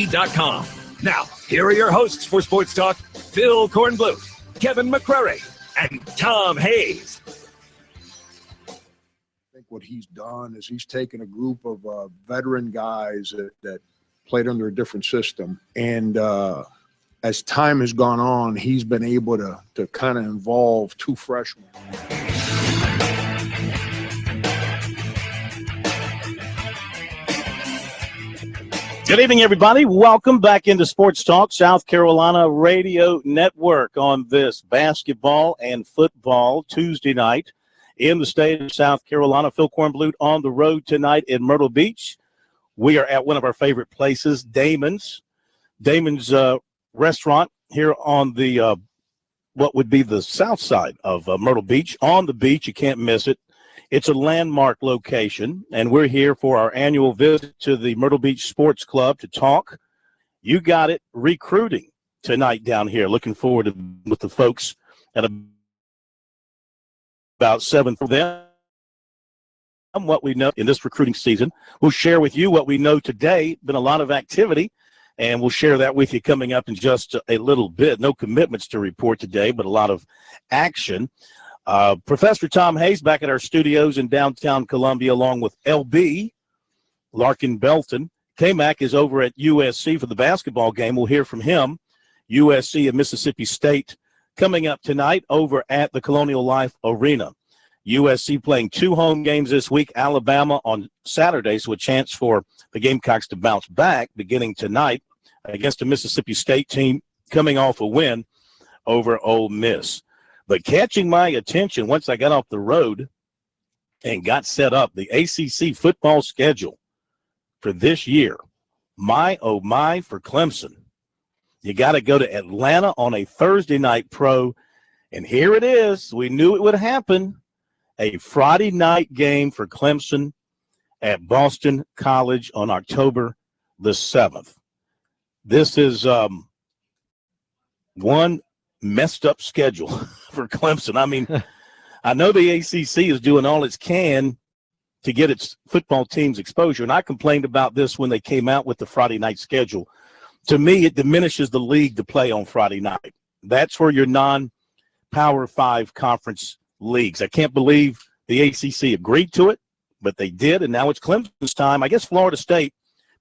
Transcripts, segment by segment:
SportsTalkSC.com. Now, here are your hosts for Sports Talk, Phil Kornbluth, Kevin McCrary, and Tom Hayes. I think what he's done is he's taken a group of veteran guys that played under a different system. And as time has gone on, he's been able to kind of involve two freshmen. Good evening, everybody. Welcome back into Sports Talk, South Carolina Radio Network on this basketball and football Tuesday night in the state of South Carolina. Phil Kornbluth on the road tonight in Myrtle Beach. We are at one of our favorite places, Damon's restaurant here on the what would be the south side of Myrtle Beach. On the beach, you can't miss it. It's a landmark location, and we're here for our annual visit to the Myrtle Beach Sports Club to talk. You got it, recruiting tonight down here. Looking forward to with the folks at about 7 for them. What we know in this recruiting season. We'll share with you what we know today. Been a lot of activity, and we'll share that with you coming up in just a little bit. No commitments to report today, but a lot of action. Professor Tom Hayes back at our studios in downtown Columbia, along with LB, Larkin Belton. K-Mac is over at USC for the basketball game. We'll hear from him. USC and Mississippi State coming up tonight over at the Colonial Life Arena. USC playing 2 home games this week, Alabama on Saturday, so a chance for the Gamecocks to bounce back beginning tonight against a Mississippi State team coming off a win over Ole Miss. But catching my attention once I got off the road and got set up, the ACC football schedule for this year, my oh my for Clemson. You got to go to Atlanta on a Thursday night pro, and here it is. We knew it would happen. A Friday night game for Clemson at Boston College on October the 7th. This is one messed up schedule for Clemson. I mean, I know the ACC is doing all it can to get its football team's exposure, and I complained about this when they came out with the Friday night schedule. To me, it diminishes the league to play on Friday night. That's for your non-Power 5 conference leagues. I can't believe the ACC agreed to it, but they did, and now it's Clemson's time. I guess Florida State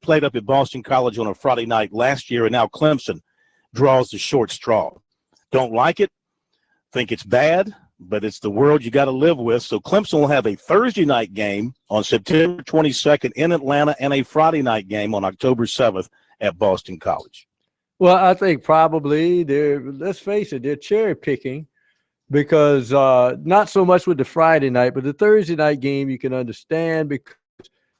played up at Boston College on a Friday night last year, and now Clemson draws the short straw. Don't like it, think it's bad, but it's the world you got to live with. So Clemson will have a Thursday night game on September 22nd in Atlanta and a Friday night game on October 7th at Boston College. Well, I think probably let's face it, they're cherry picking because not so much with the Friday night, but the Thursday night game you can understand because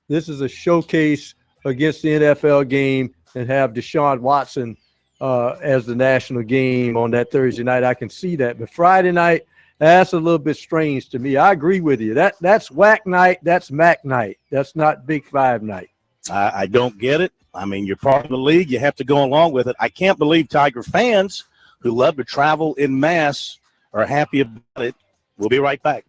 this is a showcase against the NFL game and have Deshaun Watson as the national game on that Thursday night. I can see that. But Friday night, that's a little bit strange to me. I agree with you. That's WAC night. That's MAC night. That's not Big 5 night. I don't get it. I mean, you're part of the league. You have to go along with it. I can't believe Tiger fans who love to travel in mass are happy about it. We'll be right back.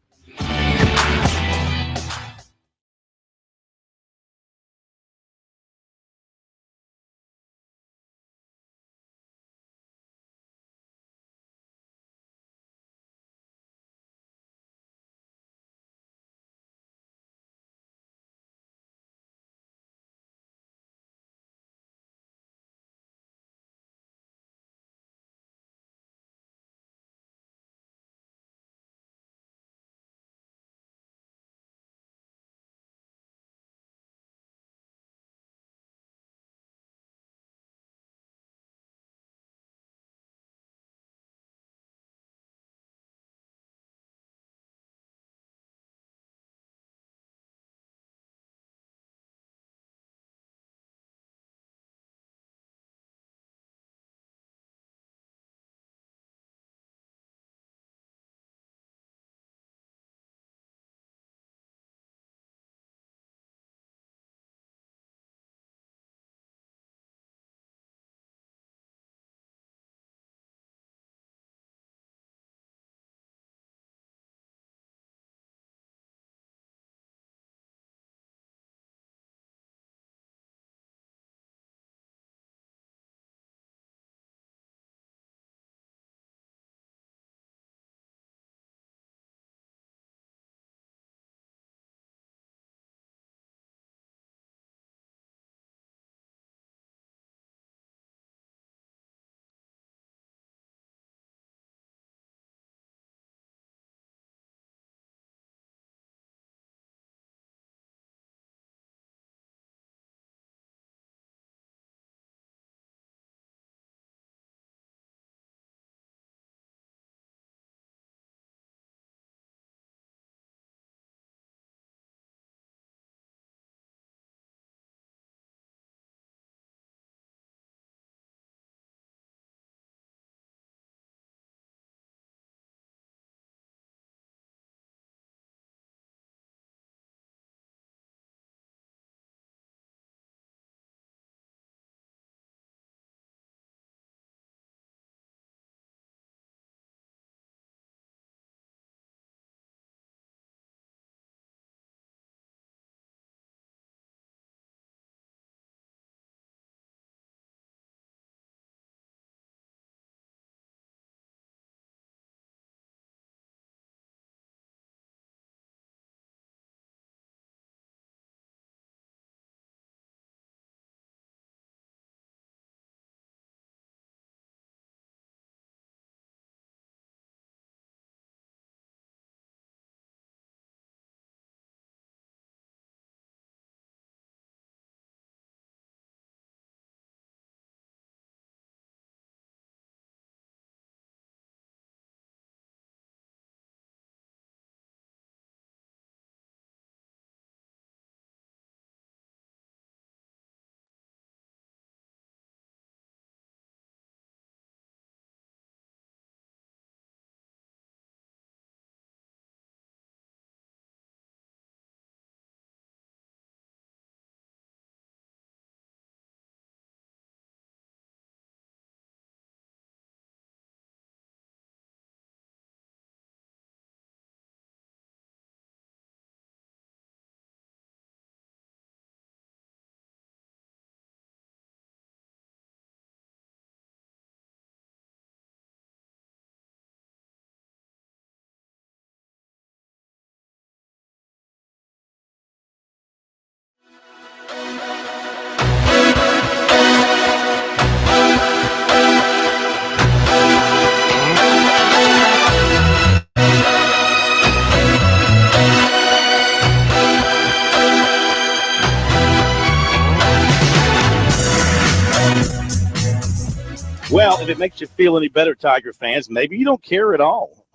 Well, if it makes you feel any better, Tiger fans, maybe you don't care at all,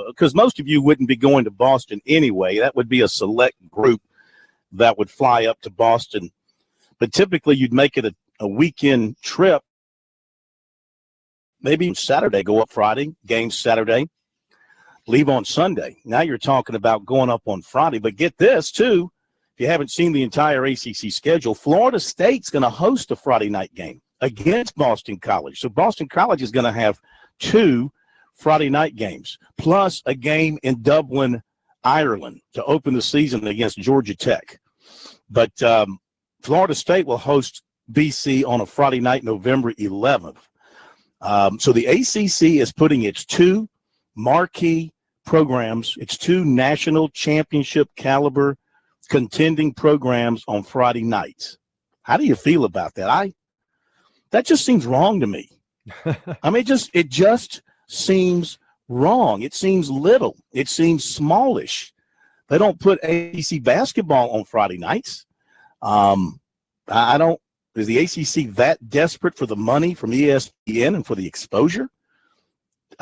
because most of you wouldn't be going to Boston anyway. That would be a select group that would fly up to Boston. But typically you'd make it a weekend trip. Maybe Saturday, go up Friday, game Saturday, leave on Sunday. Now you're talking about going up on Friday. But get this, too, if you haven't seen the entire ACC schedule, Florida State's going to host a Friday night game against Boston College. So Boston College is going to have 2 Friday night games, plus a game in Dublin, Ireland, to open the season against Georgia Tech. But Florida State will host BC on a Friday night, November 11th. So the ACC is putting its 2 marquee programs, its 2 national championship caliber contending programs on Friday nights. How do you feel about that? That just seems wrong to me. I mean, it just seems wrong. It seems little. It seems smallish. They don't put ACC basketball on Friday nights. Is the ACC that desperate for the money from ESPN and for the exposure?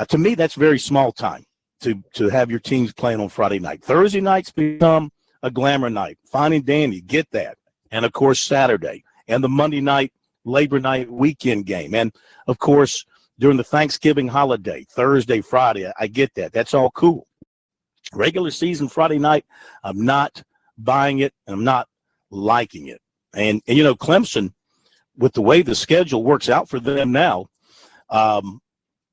To me, that's very small time to have your teams playing on Friday night. Thursday nights become a glamour night. Fine and dandy, get that. And, of course, Saturday and the Monday night, Labor night weekend game. And, of course, during the Thanksgiving holiday, Thursday, Friday, I get that. That's all cool. Regular season Friday night, I'm not buying it, and I'm not liking it. And you know, Clemson, with the way the schedule works out for them now,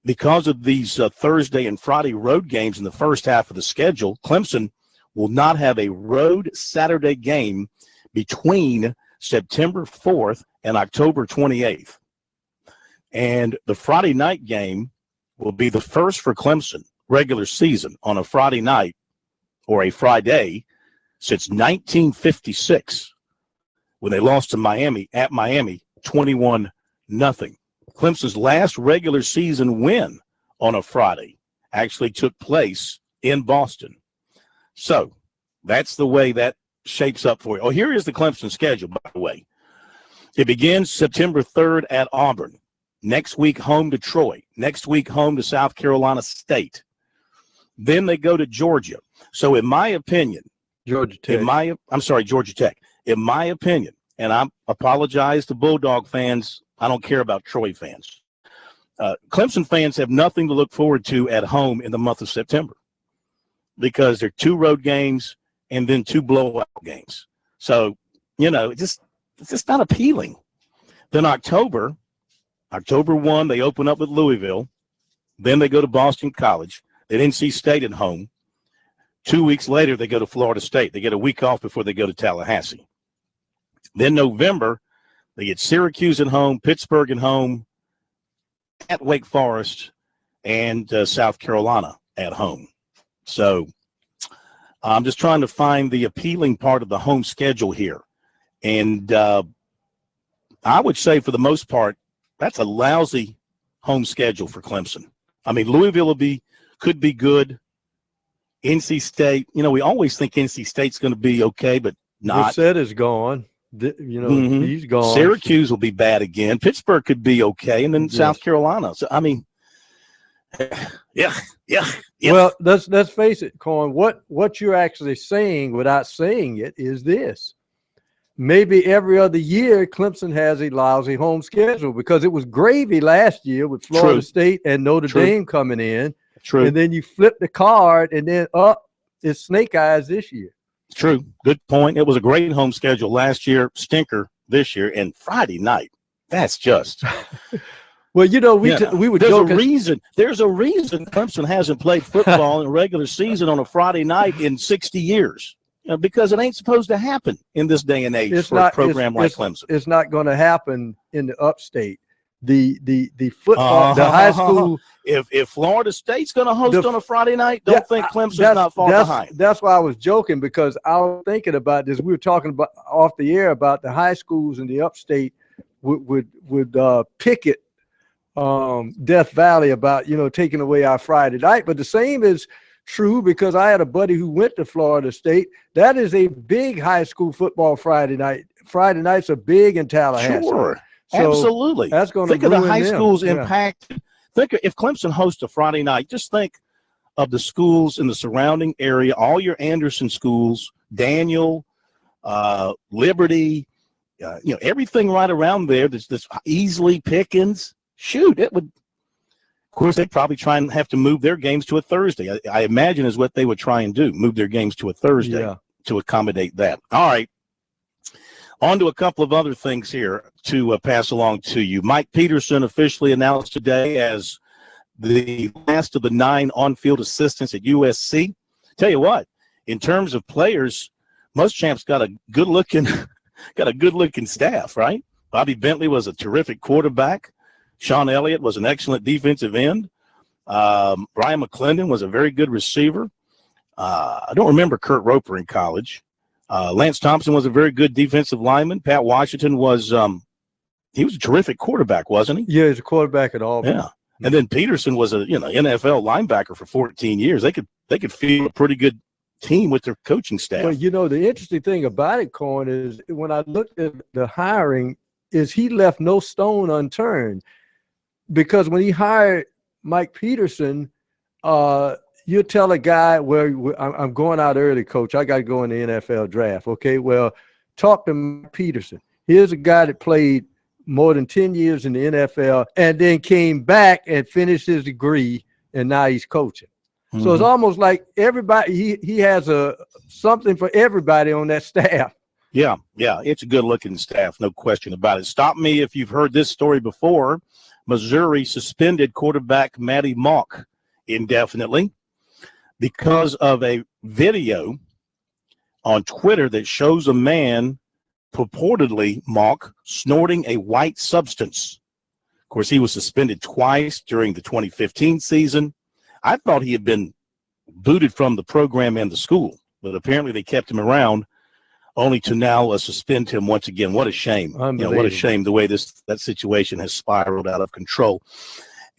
because of these Thursday and Friday road games in the first half of the schedule, Clemson will not have a road Saturday game between September 4th and October 28th. And the Friday night game will be the first for Clemson regular season on a Friday night or a Friday since 1956 when they lost to Miami at Miami 21-0. Clemson's last regular season win on a Friday actually took place in Boston. So that's the way that shapes up for you. Oh, here is the Clemson schedule, by the way. It begins September 3rd at Auburn. Next week, home to Troy. Next week, home to South Carolina State. Then they go to Georgia. So in my opinion, Georgia Tech. Georgia Tech. In my opinion, and I apologize to Bulldog fans, I don't care about Troy fans. Clemson fans have nothing to look forward to at home in the month of September because there are 2 road games and then 2 blowout games. So, you know, it's just not appealing. Then October 1, they open up with Louisville. Then they go to Boston College. Then NC State at home. 2 weeks later, they go to Florida State. They get a week off before they go to Tallahassee. Then November, they get Syracuse at home, Pittsburgh at home, at Wake Forest, and South Carolina at home. So I'm just trying to find the appealing part of the home schedule here. And I would say for the most part, that's a lousy home schedule for Clemson. I mean, Louisville could be good. NC State, you know, we always think NC State's going to be okay, but not. Brissett is gone. He's gone. Syracuse will be bad again. Pittsburgh could be okay, and then yes. South Carolina. So I mean, yeah. Well, let's face it, Coin. What you're actually saying without saying it is this: maybe every other year Clemson has a lousy home schedule because it was gravy last year with Florida State and Notre Dame coming in. True. And then you flip the card, and then it's snake eyes this year. True. Good point. It was a great home schedule last year, stinker this year, and Friday night. That's just. Well, you know, we were joking. There's a reason Clemson hasn't played football in a regular season on a Friday night in 60 years. Because it ain't supposed to happen in this day and age a program like Clemson. It's not going to happen in the upstate. The football, the high school. If Florida State's going to host on a Friday night, don't think Clemson's not far behind. That's why I was joking, because I was thinking about this. We were talking about off the air about the high schools in the upstate would picket Death Valley about, taking away our Friday night. But the same is true because I had a buddy who went to Florida State. That is a big high school football Friday night. Friday nights are big in Tallahassee. Sure. So Absolutely. that's going to Think of the high them. schools Yeah. impact. Think of, if Clemson hosts a Friday night, just think of the schools in the surrounding area, all your Anderson schools, Daniel, Liberty, everything right around there that's easily Pickens. Shoot, it would. Of course, they'd probably try and have to move their games to a Thursday. I imagine is what they would try and do, move their games to a Thursday to accommodate that. All right. On to a couple of other things here to pass along to you. Mike Peterson officially announced today as the last of the 9 on-field assistants at USC. Tell you what, in terms of players, Muschamp's got a good-looking staff, right? Bobby Bentley was a terrific quarterback. Sean Elliott was an excellent defensive end. Brian McClendon was a very good receiver. I don't remember Kurt Roper in college. Lance Thompson was a very good defensive lineman. Pat Washington was he was a terrific quarterback, wasn't he? Yeah, he's a quarterback at Auburn. Yeah. And then Peterson was a NFL linebacker for 14 years. They could field a pretty good team with their coaching staff. Well, the interesting thing about it, Corn, is when I looked at the hiring, is he left no stone unturned. Because when he hired Mike Peterson, you tell a guy, well, I'm going out early, coach. I got to go in the NFL draft. Okay, well, talk to Mike Peterson. Here's a guy that played more than 10 years in the NFL and then came back and finished his degree, and now he's coaching. Mm-hmm. So it's almost like everybody, he has something for everybody on that staff. Yeah, it's a good-looking staff, no question about it. Stop me if you've heard this story before. Missouri suspended quarterback Matty Mock indefinitely because of a video on Twitter that shows a man, purportedly Mock, snorting a white substance. Of course, he was suspended twice during the 2015 season. I thought he had been booted from the program and the school, but apparently they kept him around only to now suspend him once again. What a shame. What a shame the way that situation has spiraled out of control.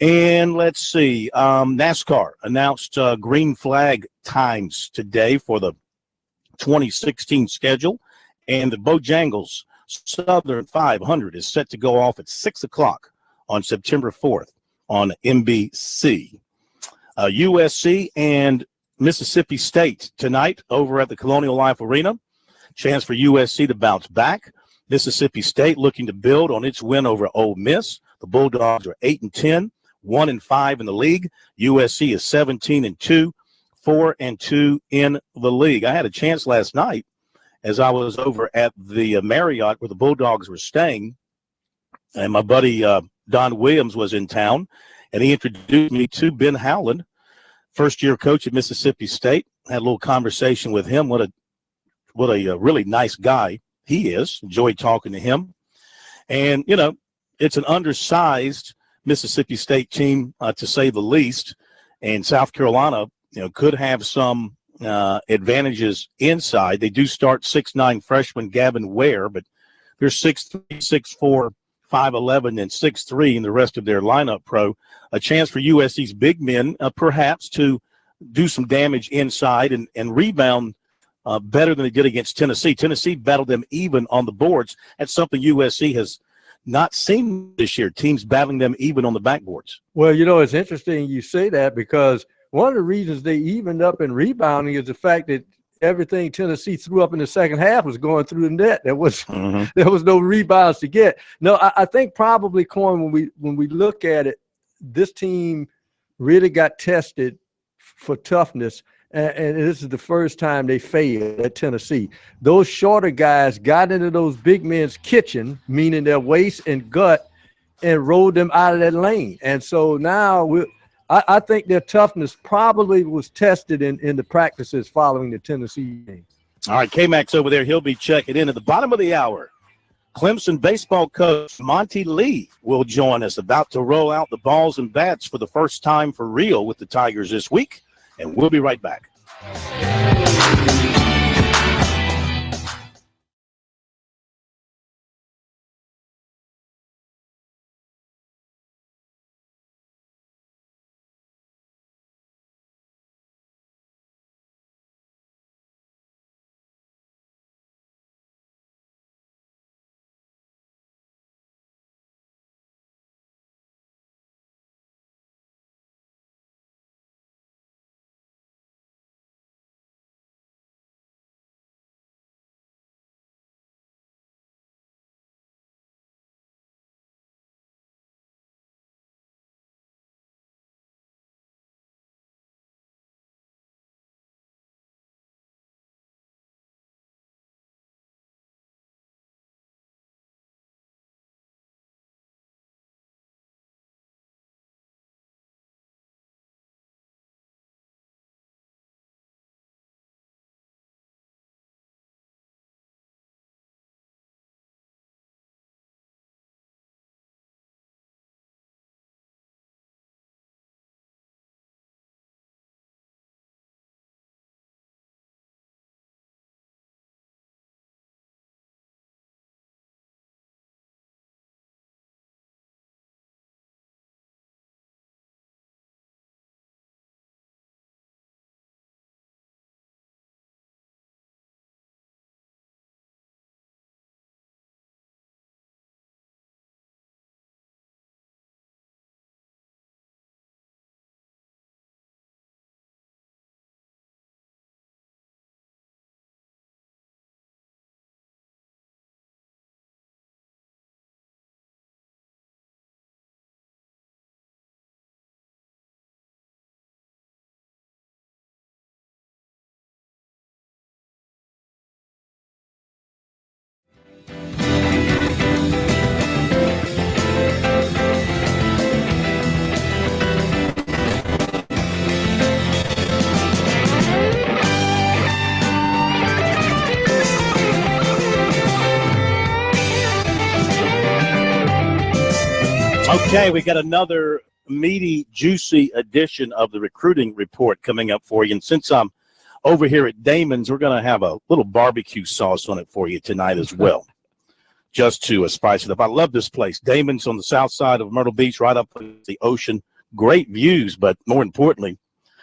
And let's see, NASCAR announced green flag times today for the 2016 schedule, and the Bojangles Southern 500 is set to go off at 6 o'clock on September 4th on NBC. USC and Mississippi State tonight over at the Colonial Life Arena. Chance for USC to bounce back. Mississippi State looking to build on its win over Ole Miss. The Bulldogs are 8-10, 1-5 in the league. USC is 17-2, 4-2 in the league. I had a chance last night as I was over at the Marriott where the Bulldogs were staying, and my buddy Don Williams was in town, and he introduced me to Ben Howland, first-year coach at Mississippi State. Had a little conversation with him. What a really nice guy he is. Enjoyed talking to him. And, it's an undersized Mississippi State team, to say the least. And South Carolina, could have some advantages inside. They do start 6'9" freshman Gavin Ware, but they're 6'3", 6'4", 5'11", and 6'3" in the rest of their lineup pro. A chance for USC's big men, perhaps, to do some damage inside and rebound better than they did against Tennessee. Tennessee battled them even on the boards. That's something USC has not seen this year, teams battling them even on the backboards. Well, it's interesting you say that because one of the reasons they evened up in rebounding is the fact that everything Tennessee threw up in the second half was going through the net. There was no rebounds to get. No, I think probably, Corn, when we look at it, this team really got tested for toughness. And this is the first time they failed at Tennessee. Those shorter guys got into those big men's kitchen, meaning their waist and gut, and rolled them out of that lane. And so now I think their toughness probably was tested in the practices following the Tennessee game. All right, K-Max over there. He'll be checking in at the bottom of the hour. Clemson baseball coach Monty Lee will join us, about to roll out the balls and bats for the first time for real with the Tigers this week. And we'll be right back. Okay, we got another meaty, juicy edition of the recruiting report coming up for you. And since I'm over here at Damon's, we're going to have a little barbecue sauce on it for you tonight as well, just to spice it up. I love this place. Damon's on the south side of Myrtle Beach, right up with the ocean. Great views, but more importantly,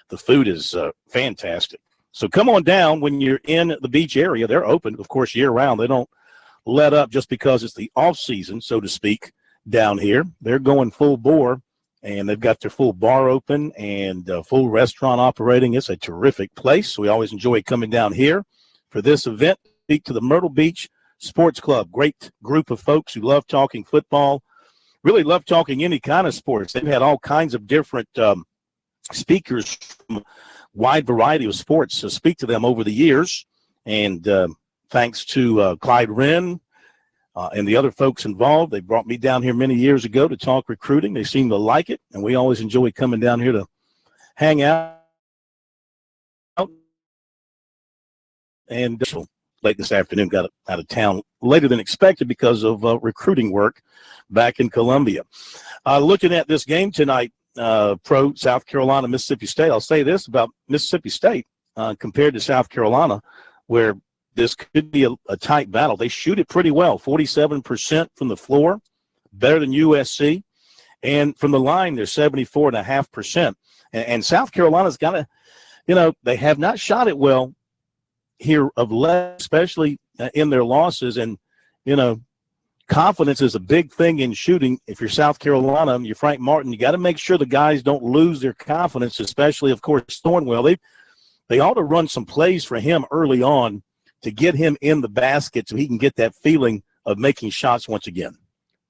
the food is fantastic. So come on down when you're in the beach area. They're open, of course, year-round. They don't let up just because it's the off-season, so to speak, down here. They're going full bore, and they've got their full bar open and full restaurant operating. It's a terrific place. We always enjoy coming down here for this event. Speak to the Myrtle Beach Sports Club. Great group of folks who love talking football, really love talking any kind of sports. They've had all kinds of different speakers from a wide variety of sports speak to them over the years. And thanks to Clyde Wren, and the other folks involved, they brought me down here many years ago to talk recruiting. They seem to like it, and we always enjoy coming down here to hang out. And late this afternoon, got out of town later than expected because of recruiting work back in Columbia. Looking at this game tonight, pro South Carolina, Mississippi State, I'll say this about Mississippi State compared to South Carolina, where this could be a tight battle. They shoot it pretty well, 47% from the floor, better than USC. And from the line, they're 74.5%. And South Carolina's got to, they have not shot it well here of late, especially in their losses. And, confidence is a big thing in shooting. If you're South Carolina and you're Frank Martin, you got to make sure the guys don't lose their confidence, especially, of course, Thornwell. They ought to run some plays for him early on to get him in the basket so he can get that feeling of making shots once again.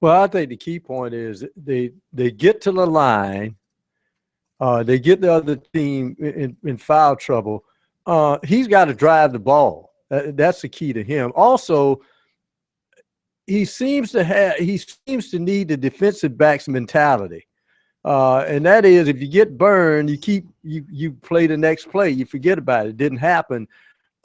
Well, I think the key point is they get to the line, they get the other team in foul trouble. He's got to drive the ball. That's the key to him. Also, he seems to need the defensive backs mentality. And that is, if you get burned, you play the next play. You forget about it. It didn't happen.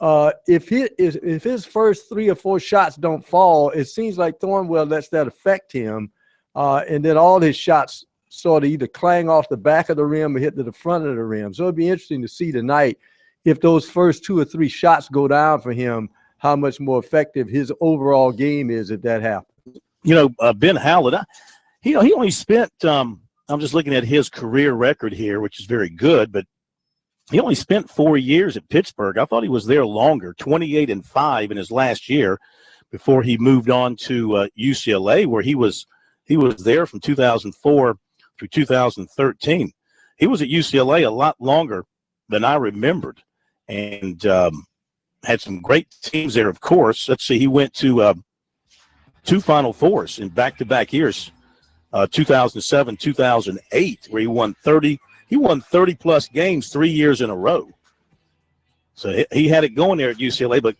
If his first 3 or 4 shots don't fall, it seems like Thornwell lets that affect him, and then all his shots sort of either clang off the back of the rim or hit to the front of the rim. So it'd be interesting to see tonight if those first 2 or 3 shots go down for him, how much more effective his overall game is if that happens. Ben Howlett, he only spent. I'm just looking at his career record here, which is very good, but he only spent 4 years at Pittsburgh. I thought he was there longer, 28-5 in his last year before he moved on to UCLA, where he was there from 2004 through 2013. He was at UCLA a lot longer than I remembered, and had some great teams there, of course. Let's see, he went to 2 Final Fours in back-to-back years, 2007, 2008, where he won 30. He won 30-plus games 3 years in a row. So he had it going there at UCLA, but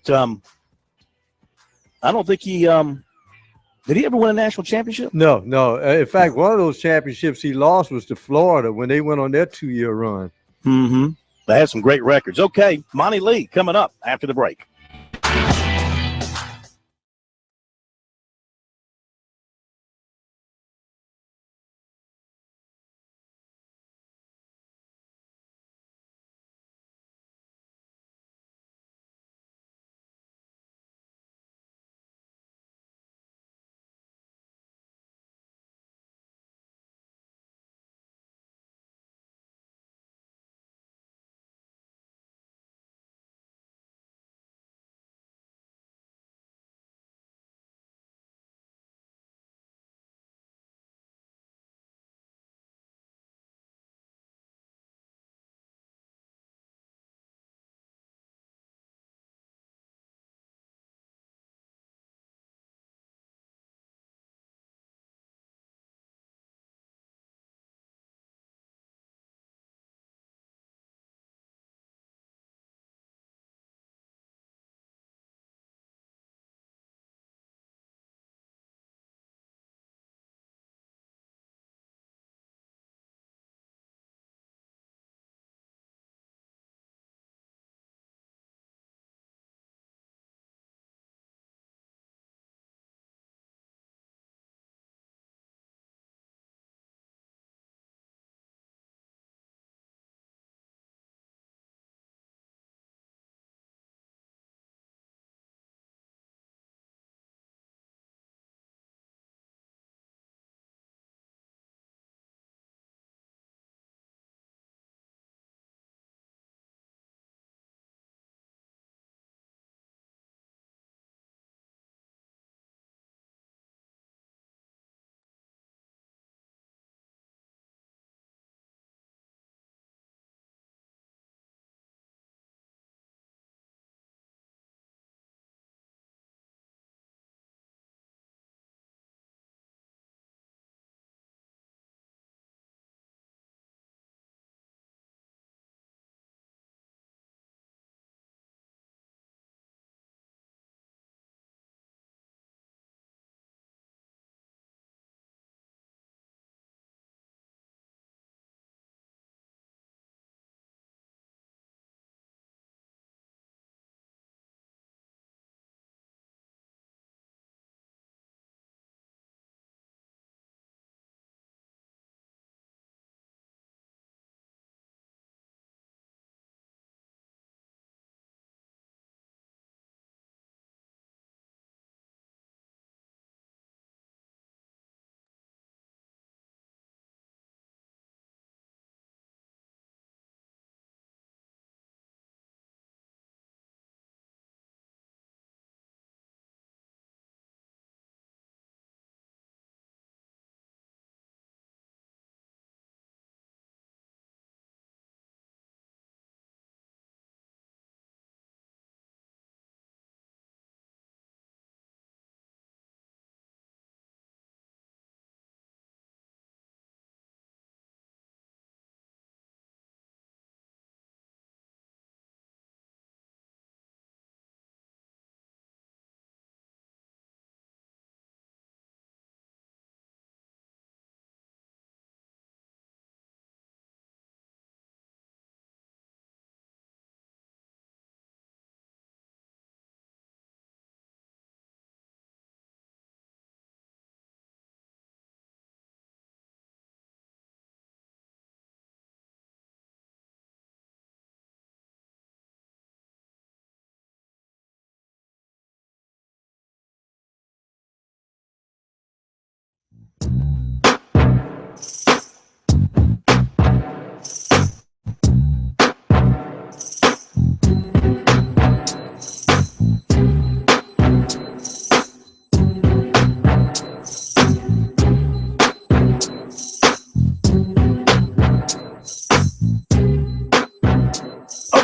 I don't think he did he ever win a national championship? No. In fact, one of those championships he lost was to Florida when they went on their 2-year run. Mm-hmm. They had some great records. Okay, Monty Lee coming up after the break.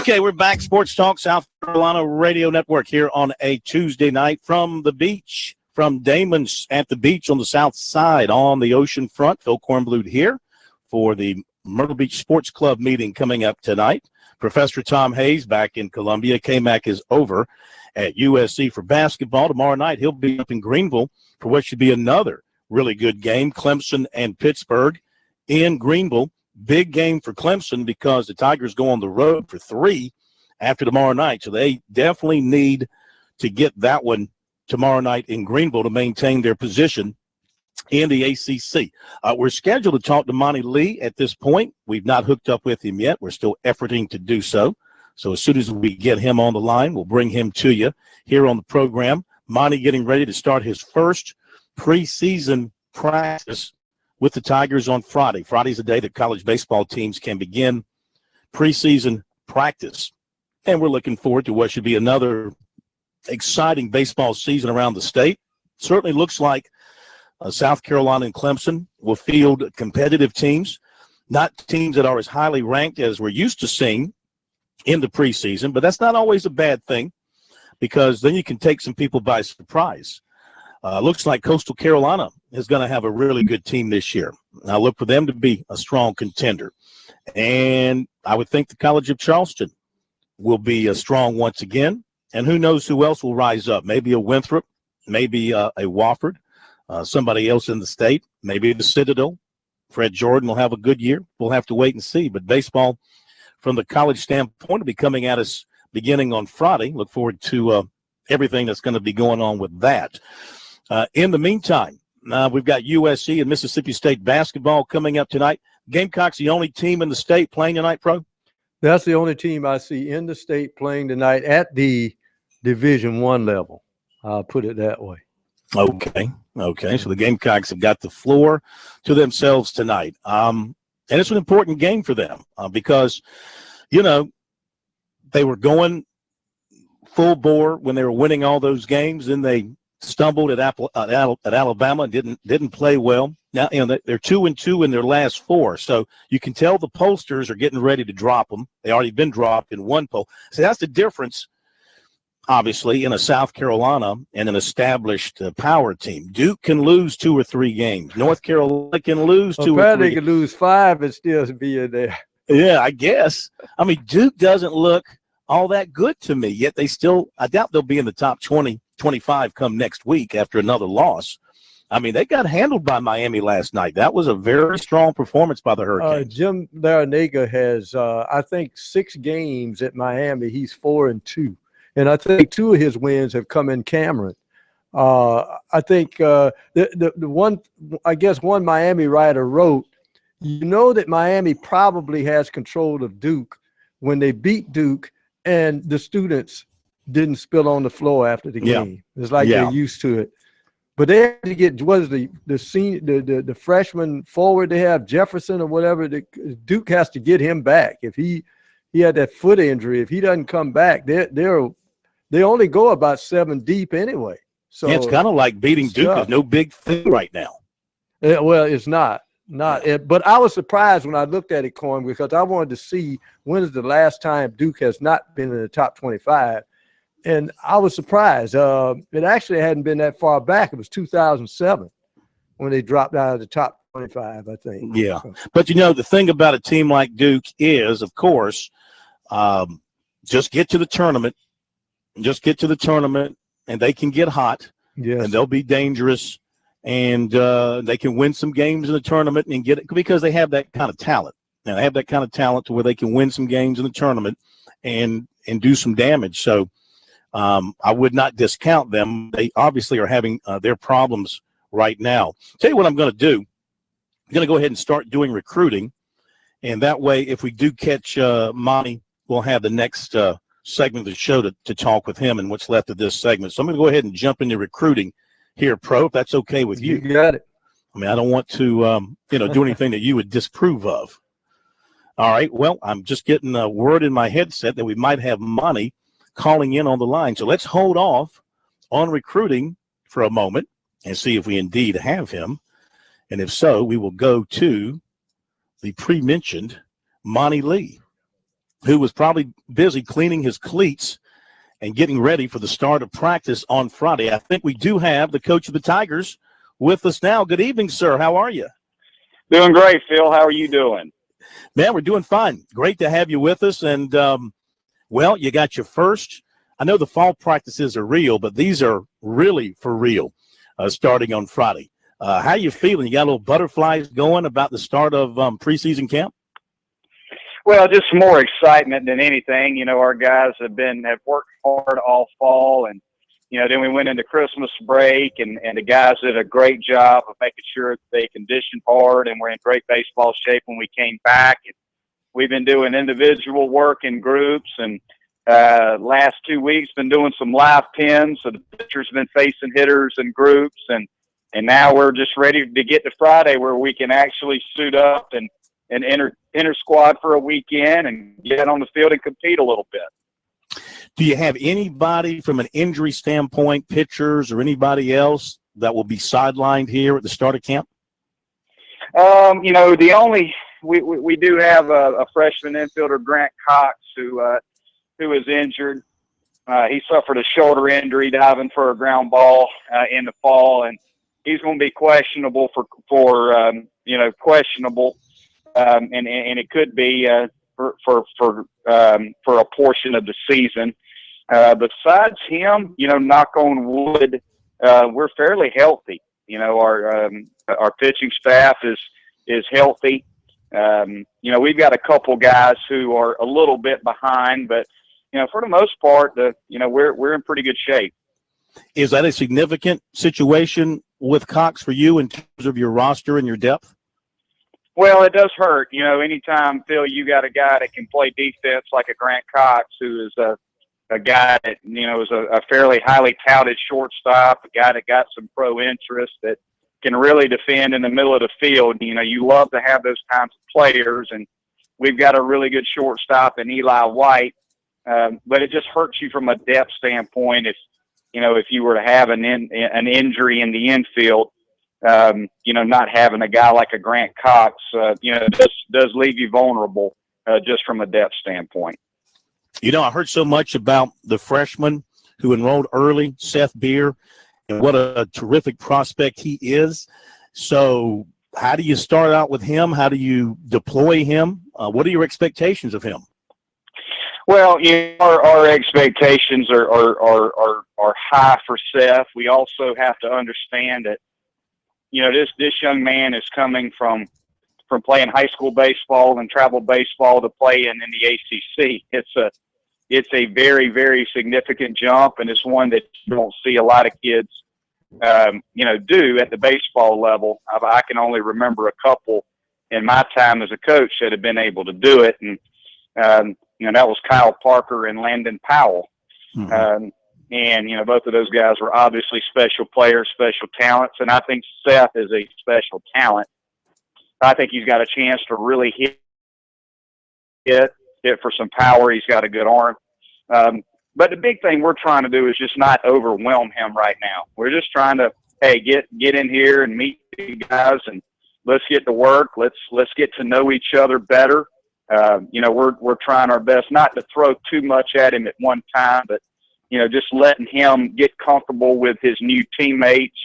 Okay, we're back. Sports Talk South Carolina Radio Network here on a Tuesday night from the beach, from Damon's at the beach on the south side on the ocean front. Phil Kornblut here for the Myrtle Beach Sports Club meeting coming up tonight. Professor Tom Hayes back in Columbia. K-Mac is over at USC for basketball. Tomorrow night he'll be up in Greenville for what should be another really good game, Clemson and Pittsburgh in Greenville. Big game for Clemson because the Tigers go on the road for 3 after tomorrow night. So they definitely need to get that one tomorrow night in Greenville to maintain their position in the ACC. We're scheduled to talk to Monty Lee at this point. We've not hooked up with him yet. We're still efforting to do so. So as soon as we get him on the line, we'll bring him to you here on the program. Monty getting ready to start his first preseason practice with the Tigers on Friday. Friday's the day that college baseball teams can begin preseason practice. And we're looking forward to what should be another exciting baseball season around the state. Certainly looks like South Carolina and Clemson will field competitive teams, not teams that are as highly ranked as we're used to seeing in the preseason, but that's not always a bad thing because then you can take some people by surprise. Looks like Coastal Carolina is going to have a really good team this year. I look for them to be a strong contender. And I would think the College of Charleston will be strong once again. And who knows who else will rise up? Maybe a Winthrop, maybe a Wofford, somebody else in the state, maybe the Citadel. Fred Jordan will have a good year. We'll have to wait and see. But baseball, from the college standpoint, will be coming at us beginning on Friday. Look forward to everything that's going to be going on with that. In the meantime, we've got USC and Mississippi State basketball coming up tonight. Gamecocks the only team in the state playing tonight, Pro? That's the only team I see in the state playing tonight at the Division I level. I'll put it that way. Okay. So the Gamecocks have got the floor to themselves tonight. And it's an important game for them because, they were going full bore when they were winning all those games. Then they stumbled at Alabama and didn't play well. Now, they're 2-2 in their last 4. So you can tell the pollsters are getting ready to drop them. They already been dropped in one poll. So that's the difference, obviously, in a South Carolina and an established power team. Duke can lose 2 or 3 games. North Carolina can lose 2 or 3. They could lose 5 and still be in there. Yeah, I guess. I mean, Duke doesn't look all that good to me, yet I doubt they'll be in the top 20, 25 come next week after another loss. I mean, they got handled by Miami last night. That was a very strong performance by the Hurricanes. Jim Larrañaga has, I think, 6 games at Miami. He's 4-2. And I think 2 of his wins have come in Cameron. I think the one, I guess one Miami writer wrote, that Miami probably has control of Duke when they beat Duke and the students didn't spill on the floor after the game. It's like they're used to it. But they had to get, what is the freshman forward they have, Jefferson or whatever, Duke has to get him back. If he had that foot injury, if he doesn't come back, they only go about 7 deep anyway. So it's kind of like beating Duke is no big thing right now. Well, it's not. But I was surprised when I looked at it, Corn, because I wanted to see when is the last time Duke has not been in the top 25. And I was surprised. It actually hadn't been that far back. It was 2007 when they dropped out of the top 25, I think. Yeah. But, the thing about a team like Duke is, of course, just get to the tournament. Just get to the tournament, and they can get hot. Yes. And they'll be dangerous. And they can win some games in the tournament and get it because they have that kind of talent. Now, they have that kind of talent to where they can win some games in the tournament and do some damage. So I would not discount them. They obviously are having their problems right now. Tell you what I'm going to do. I'm going to go ahead and start doing recruiting. And that way, if we do catch Monty, we'll have the next segment of the show to talk with him and what's left of this segment. So I'm going to go ahead and jump into recruiting here, Pro, if that's okay with you. You got it. I mean, I don't want to, do anything that you would disapprove of. All right. Well, I'm just getting a word in my headset that we might have Monty calling in on the line. So let's hold off on recruiting for a moment and see if we indeed have him. And if so, we will go to the pre-mentioned Monty Lee. who was probably busy cleaning his cleats and getting ready for the start of practice on Friday. I think we do have the coach of the Tigers with us now. Good evening, sir. How are you? Doing great, Phil. How are you doing? Man, we're doing fine. Great to have you with us. And, well, you got your first. I know the fall practices are real, but these are really for real starting on Friday. How you feeling? You got a little butterflies going about the start of preseason camp? Well, just more excitement than anything. You know, our guys have worked hard all fall, and then we went into Christmas break, and the guys did a great job of making sure that they conditioned hard and were in great baseball shape when we came back. And we've been doing individual work in groups, and last 2 weeks been doing some live pins. So the pitchers been facing hitters in groups, and now we're just ready to get to Friday where we can actually suit up and enter squad for a weekend and get on the field and compete a little bit. Do you have anybody from an injury standpoint, pitchers or anybody else that will be sidelined here at the start of camp? The only we do have a freshman infielder, Grant Cox, who is injured. He suffered a shoulder injury diving for a ground ball in the fall, and he's going to be questionable questionable. And it could be for a portion of the season. Besides him, knock on wood, we're fairly healthy. Our pitching staff is healthy. We've got a couple guys who are a little bit behind, but for the most part, we're in pretty good shape. Is that a significant situation with Cox for you in terms of your roster and your depth? Well, it does hurt. Anytime, Phil, you got a guy that can play defense like a Grant Cox, who is a guy that, is a fairly highly touted shortstop, a guy that got some pro interest that can really defend in the middle of the field. You love to have those kinds of players, and we've got a really good shortstop in Eli White. But it just hurts you from a depth standpoint if you were to have an injury in the infield. Not having a guy like a Grant Cox, does leave you vulnerable just from a depth standpoint. I heard so much about the freshman who enrolled early, Seth Beer, and what a terrific prospect he is. So how do you start out with him? How do you deploy him? What are your expectations of him? Well, our expectations are high for Seth. We also have to understand that this young man is coming from playing high school baseball and travel baseball to play in the ACC. It's a very, very significant jump, and it's one that you don't see a lot of kids, do at the baseball level. I can only remember a couple in my time as a coach that have been able to do it, and that was Kyle Parker and Landon Powell. Mm-hmm. And both of those guys were obviously special players, special talents, and I think Seth is a special talent. I think he's got a chance to really hit for some power. He's got a good arm. But the big thing we're trying to do is just not overwhelm him right now. We're just trying to, get in here and meet the guys, and let's get to work. Let's get to know each other better. We're trying our best not to throw too much at him at one time, but just letting him get comfortable with his new teammates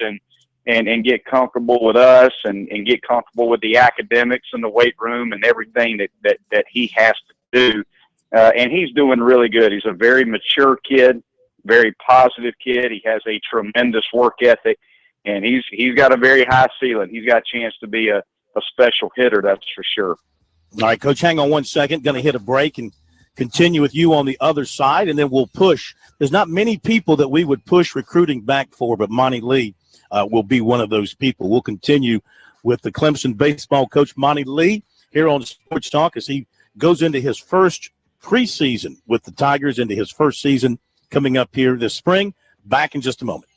and get comfortable with us and get comfortable with the academics and the weight room and everything that he has to do. And he's doing really good. He's a very mature kid, very positive kid. He has a tremendous work ethic, and he's got a very high ceiling. He's got a chance to be a special hitter, that's for sure. All right, Coach, hang on 1 second. Going to hit a break and continue with you on the other side, and then we'll push. There's not many people that we would push recruiting back for, but Monty Lee will be one of those people. We'll continue with the Clemson baseball coach, Monty Lee, here on Sports Talk as he goes into his first preseason with the Tigers, into his first season coming up here this spring. Back in just a moment.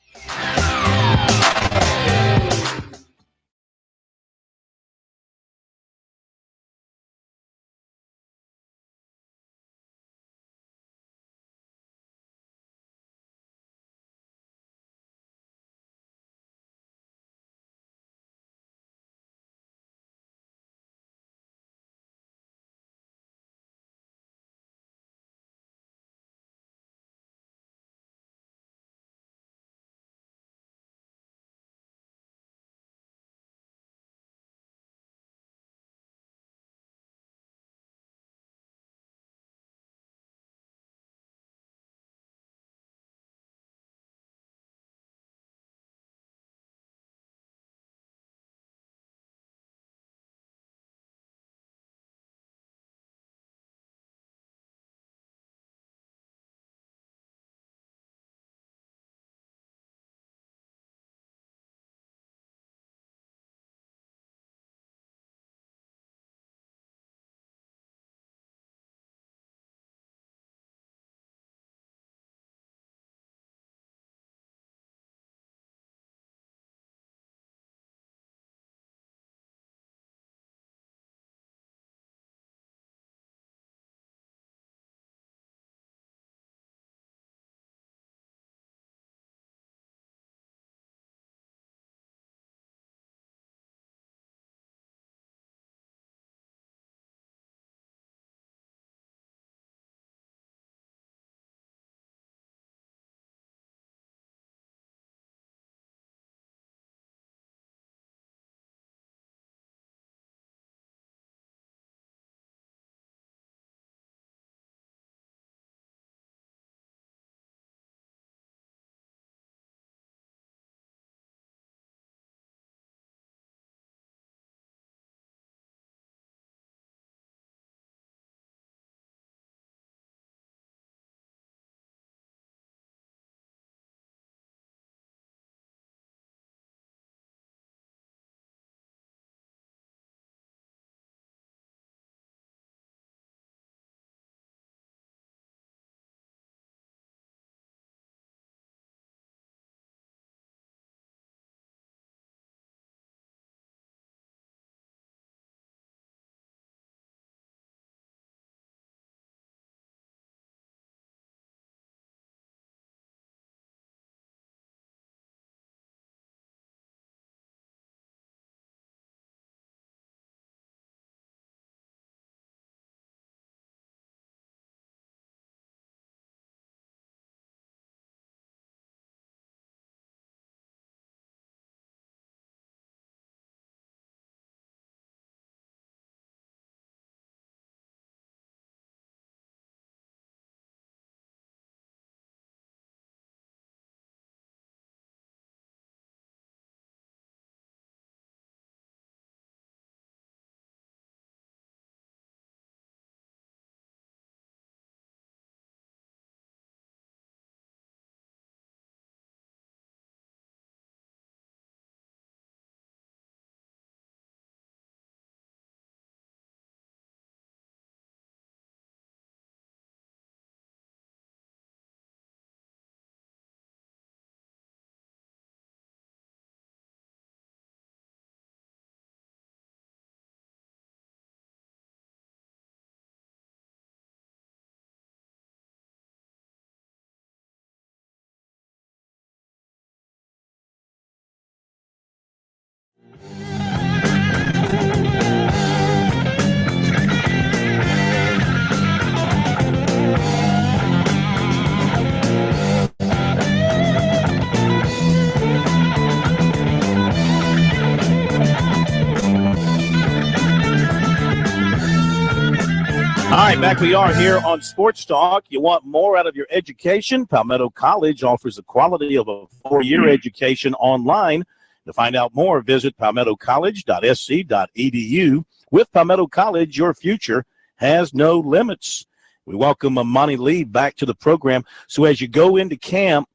All right, back we are here on Sports Talk. You want more out of your education? Palmetto College offers the quality of a 4-year education online. To find out more, visit palmettocollege.sc.edu. With Palmetto College, your future has no limits. We welcome Amani Lee back to the program. So as you go into camp,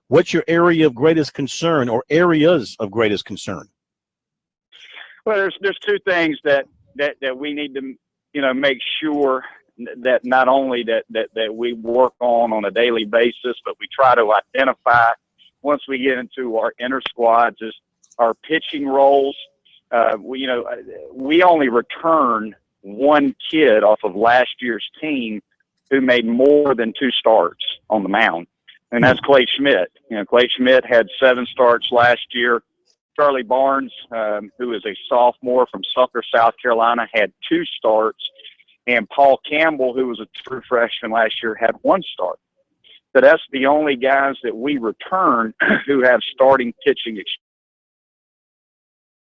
what's your area of greatest concern or areas of greatest concern? Well, there's two things that we need to, make sure that not only that we work on a daily basis, but we try to identify once we get into our inner squads is our pitching roles. We only return one kid off of last year's team who made more than 2 starts on the mound, and that's Clay Schmidt. Clay Schmidt had 7 starts last year. Charlie Barnes, who is a sophomore from Sumter, South Carolina, had 2 starts. And Paul Campbell, who was a true freshman last year, had 1 start. So that's the only guys that we return who have starting pitching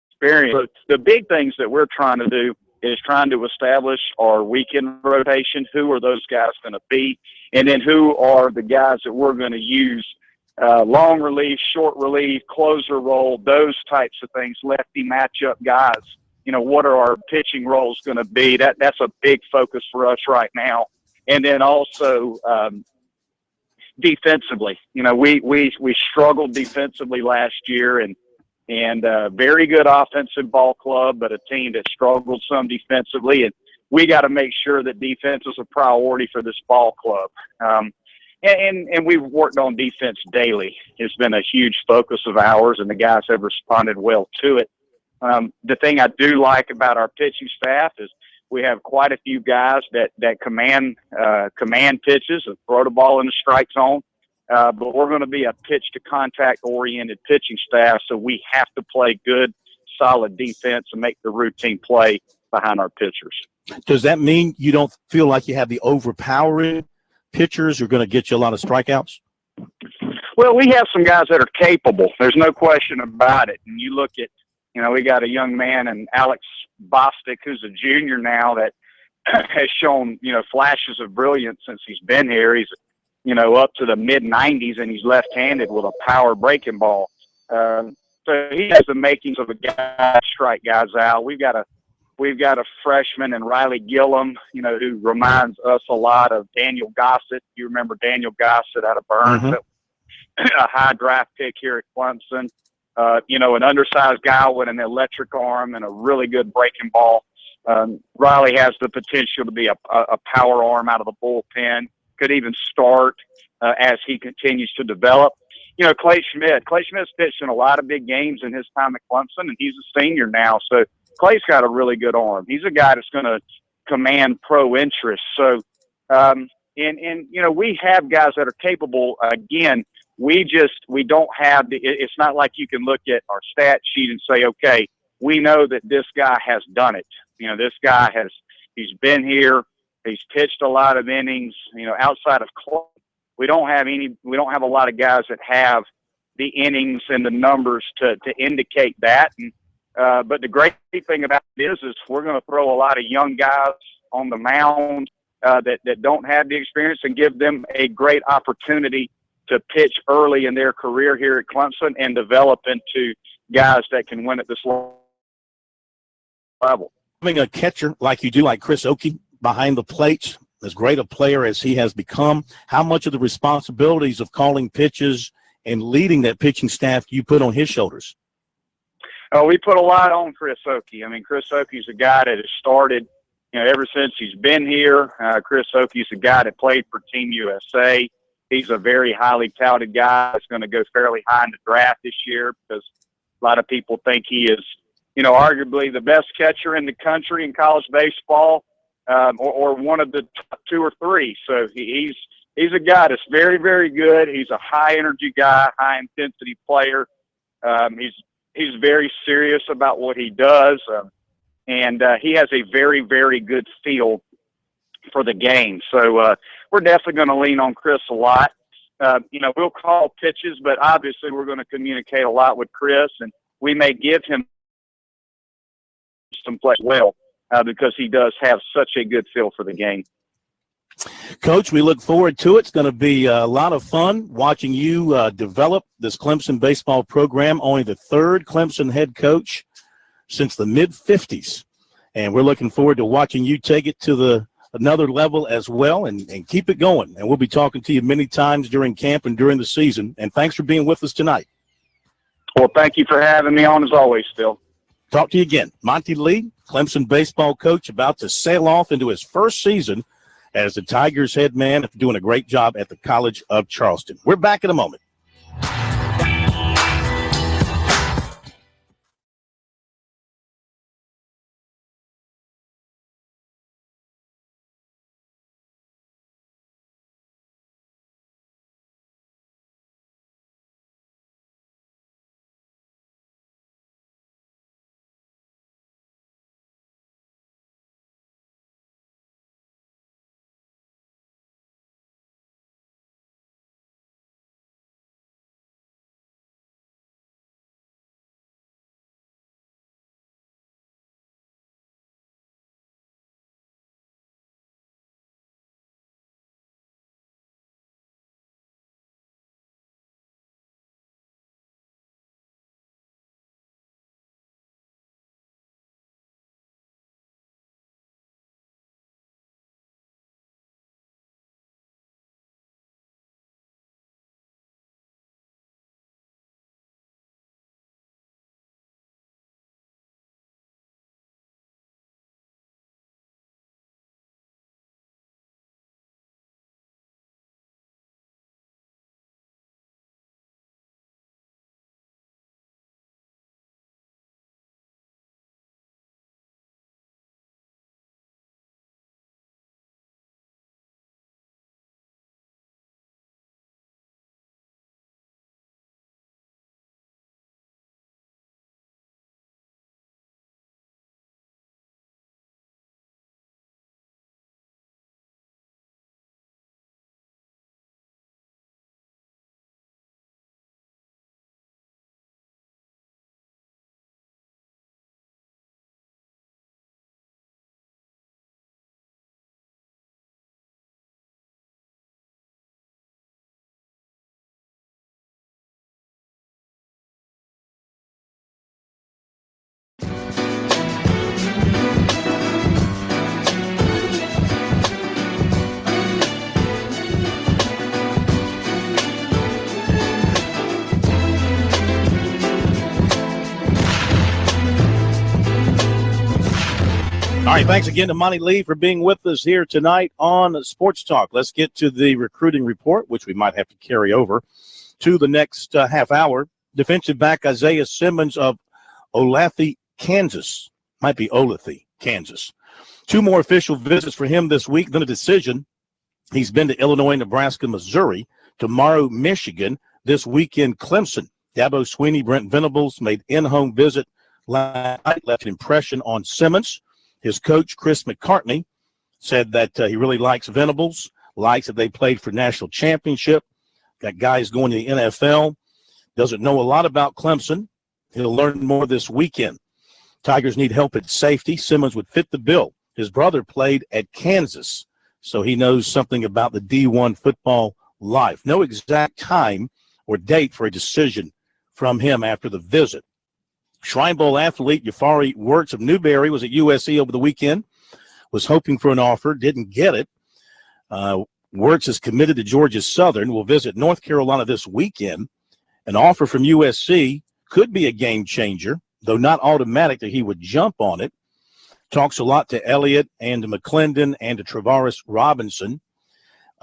experience. So the big things that we're trying to do is trying to establish our weekend rotation. Who are those guys going to be? And then who are the guys that we're going to use long relief, short relief, closer role, those types of things, lefty matchup guys. What are our pitching roles going to be? That's a big focus for us right now. And then also defensively, we struggled defensively last year, and very good offensive ball club, but a team that struggled some defensively. And we got to make sure that defense is a priority for this ball club. And we've worked on defense daily. It's been a huge focus of ours, and the guys have responded well to it. The thing I do like about our pitching staff is we have quite a few guys that command pitches and throw the ball in the strike zone. But we're going to be a pitch to contact oriented pitching staff. So we have to play good, solid defense and make the routine play behind our pitchers. Does that mean you don't feel like you have the overpowering pitchers who are going to get you a lot of strikeouts? Well, we have some guys that are capable. There's no question about it. And you look at, we got a young man in Alex Bostic, who's a junior now, that has shown, flashes of brilliance since he's been here. He's, up to the mid-90s, and he's left-handed with a power breaking ball. So he has the makings of a guy to strike guys out. We've got a freshman in Riley Gillum, who reminds us a lot of Daniel Gossett. You remember Daniel Gossett out of Burns, a high draft pick here at Clemson. An undersized guy with an electric arm and a really good breaking ball. Riley has the potential to be a power arm out of the bullpen, could even start as he continues to develop. Clay Schmidt's pitched in a lot of big games in his time at Clemson, and he's a senior now. So Clay's got a really good arm. He's a guy that's going to command pro interest. So, we have guys that are capable. Again, we don't have it's not like you can look at our stat sheet and say, okay, we know that this guy has done it. This guy he's been here. He's pitched a lot of innings, outside of Clay. We don't have a lot of guys that have the innings and the numbers to indicate that. And, but the great thing about it is we're going to throw a lot of young guys on the mound that don't have the experience and give them a great opportunity to pitch early in their career here at Clemson and develop into guys that can win at this level. Having a catcher like you do, like Chris Oakey, behind the plate, as great a player as he has become, how much of the responsibilities of calling pitches and leading that pitching staff do you put on his shoulders? We put a lot on Chris Oakey. Chris Oakey's a guy that has started, ever since he's been here. Chris Oakey's a guy that played for Team USA. He's a very highly touted guy that's going to go fairly high in the draft this year because a lot of people think he is, arguably the best catcher in the country in college baseball, or one of the top 2 or 3. So he's a guy that's very, very good. He's a high energy guy, high intensity player. He's very serious about what he does. And he has a very, very good feel for the game. So we're definitely going to lean on Chris a lot. We'll call pitches, but obviously we're going to communicate a lot with Chris, and we may give him some play well. because he does have such a good feel for the game. Coach, we look forward to it. It's going to be a lot of fun watching you develop this Clemson baseball program. Only the third Clemson head coach since the mid-'50s. And we're looking forward to watching you take it to another level as well and keep it going. And we'll be talking to you many times during camp and during the season. And thanks for being with us tonight. Well, thank you for having me on as always, Phil. Talk to you again. Monty Lee, Clemson baseball coach, about to sail off into his first season as the Tigers head man, doing a great job at the College of Charleston. We're back in a moment. All right, thanks again to Monty Lee for being with us here tonight on Sports Talk. Let's get to the recruiting report, which we might have to carry over to the next half hour. Defensive back Isaiah Simmons of Olathe, Kansas. Might be Olathe, Kansas. 2 more official visits for him this week, then a decision. He's been to Illinois, Nebraska, Missouri, tomorrow, Michigan, this weekend, Clemson. Dabo Swinney, Brent Venables made in-home visit last night, left an impression on Simmons. His coach, Chris McCartney, said that he really likes Venables, likes that they played for national championship. Got guys going to the NFL. Doesn't know a lot about Clemson. He'll learn more this weekend. Tigers need help at safety. Simmons would fit the bill. His brother played at Kansas, so he knows something about the D1 football life. No exact time or date for a decision from him after the visit. Shrine Bowl athlete Yafari Wirtz of Newberry was at USC over the weekend, was hoping for an offer, didn't get it. Wirtz is committed to Georgia Southern, will visit North Carolina this weekend. An offer from USC could be a game changer, though not automatic that he would jump on it. Talks a lot to Elliott and to McClendon and to Travaris Robinson.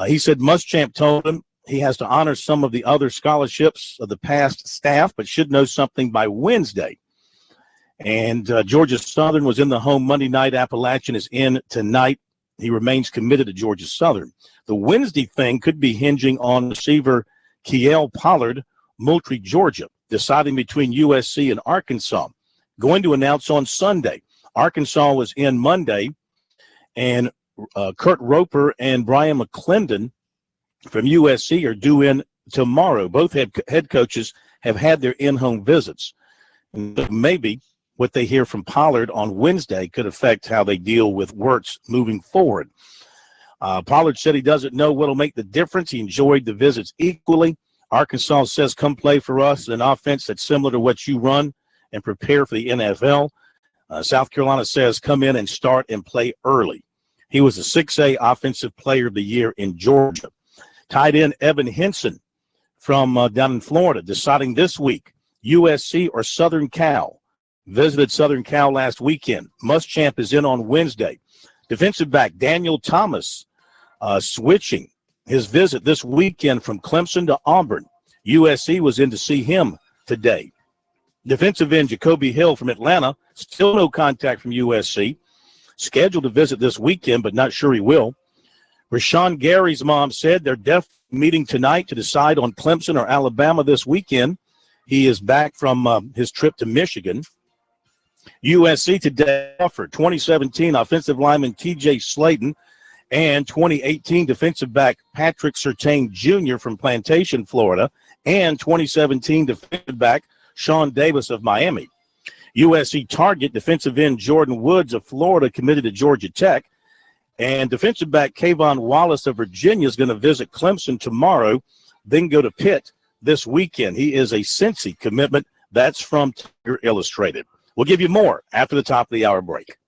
He said Muschamp told him he has to honor some of the other scholarships of the past staff, but should know something by Wednesday. And Georgia Southern was in the home Monday night. Appalachian is in tonight. He remains committed to Georgia Southern. The Wednesday thing could be hinging on receiver Kiel Pollard, Moultrie, Georgia, deciding between USC and Arkansas. Going to announce on Sunday. Arkansas was in Monday, and Kurt Roper and Brian McClendon from USC are due in tomorrow. Both head coaches have had their in-home visits. And maybe what they hear from Pollard on Wednesday could affect how they deal with Wirtz moving forward. Pollard said he doesn't know what will make the difference. He enjoyed the visits equally. Arkansas says, come play for us, an offense that's similar to what you run and prepare for the NFL. South Carolina says, come in and start and play early. He was a 6A Offensive Player of the Year in Georgia. Tight end Evan Henson from down in Florida, deciding this week, USC or Southern Cal. Visited Southern Cal last weekend. Muschamp is in on Wednesday. Defensive back Daniel Thomas switching his visit this weekend from Clemson to Auburn. USC was in to see him today. Defensive end Jacoby Hill from Atlanta, still no contact from USC. Scheduled to visit this weekend, but not sure he will. Rashawn Gary's mom said they're definitely meeting tonight to decide on Clemson or Alabama this weekend. He is back from his trip to Michigan. USC today offered 2017 offensive lineman T.J. Slayton and 2018 defensive back Patrick Surtain Jr. from Plantation, Florida, and 2017 defensive back Sean Davis of Miami. USC target defensive end Jordan Woods of Florida committed to Georgia Tech, and defensive back Kayvon Wallace of Virginia is going to visit Clemson tomorrow, then go to Pitt this weekend. He is a Cincy commitment. That's from Tiger Illustrated. We'll give you more after the top of the hour break.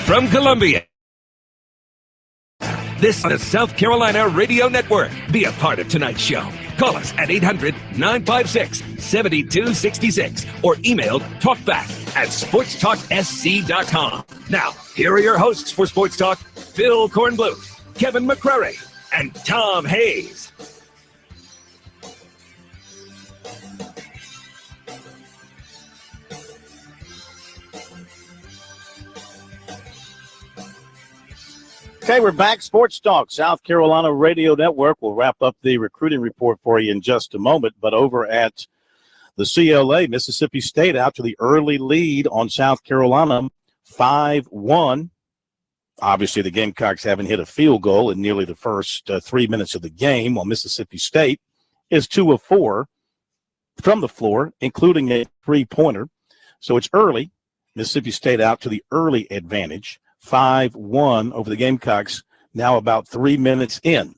from Columbia. This is the South Carolina Radio Network. Be a part of tonight's show. Call us at 800-956-7266 or email talkback@sportstalksc.com. Now, here are your hosts for Sports Talk, Phil Kornbluth, Kevin McCrary, and Tom Hayes. Okay, we're back. Sports Talk, South Carolina Radio Network. We'll wrap up the recruiting report for you in just a moment. But over at the CLA, Mississippi State out to the early lead on South Carolina, 5-1. Obviously, the Gamecocks haven't hit a field goal in nearly the first 3 minutes of the game, while Mississippi State is 2 of 4 from the floor, including a three-pointer. So it's early. Mississippi State out to the early advantage. 5-1 over the Gamecocks, now about 3 minutes in.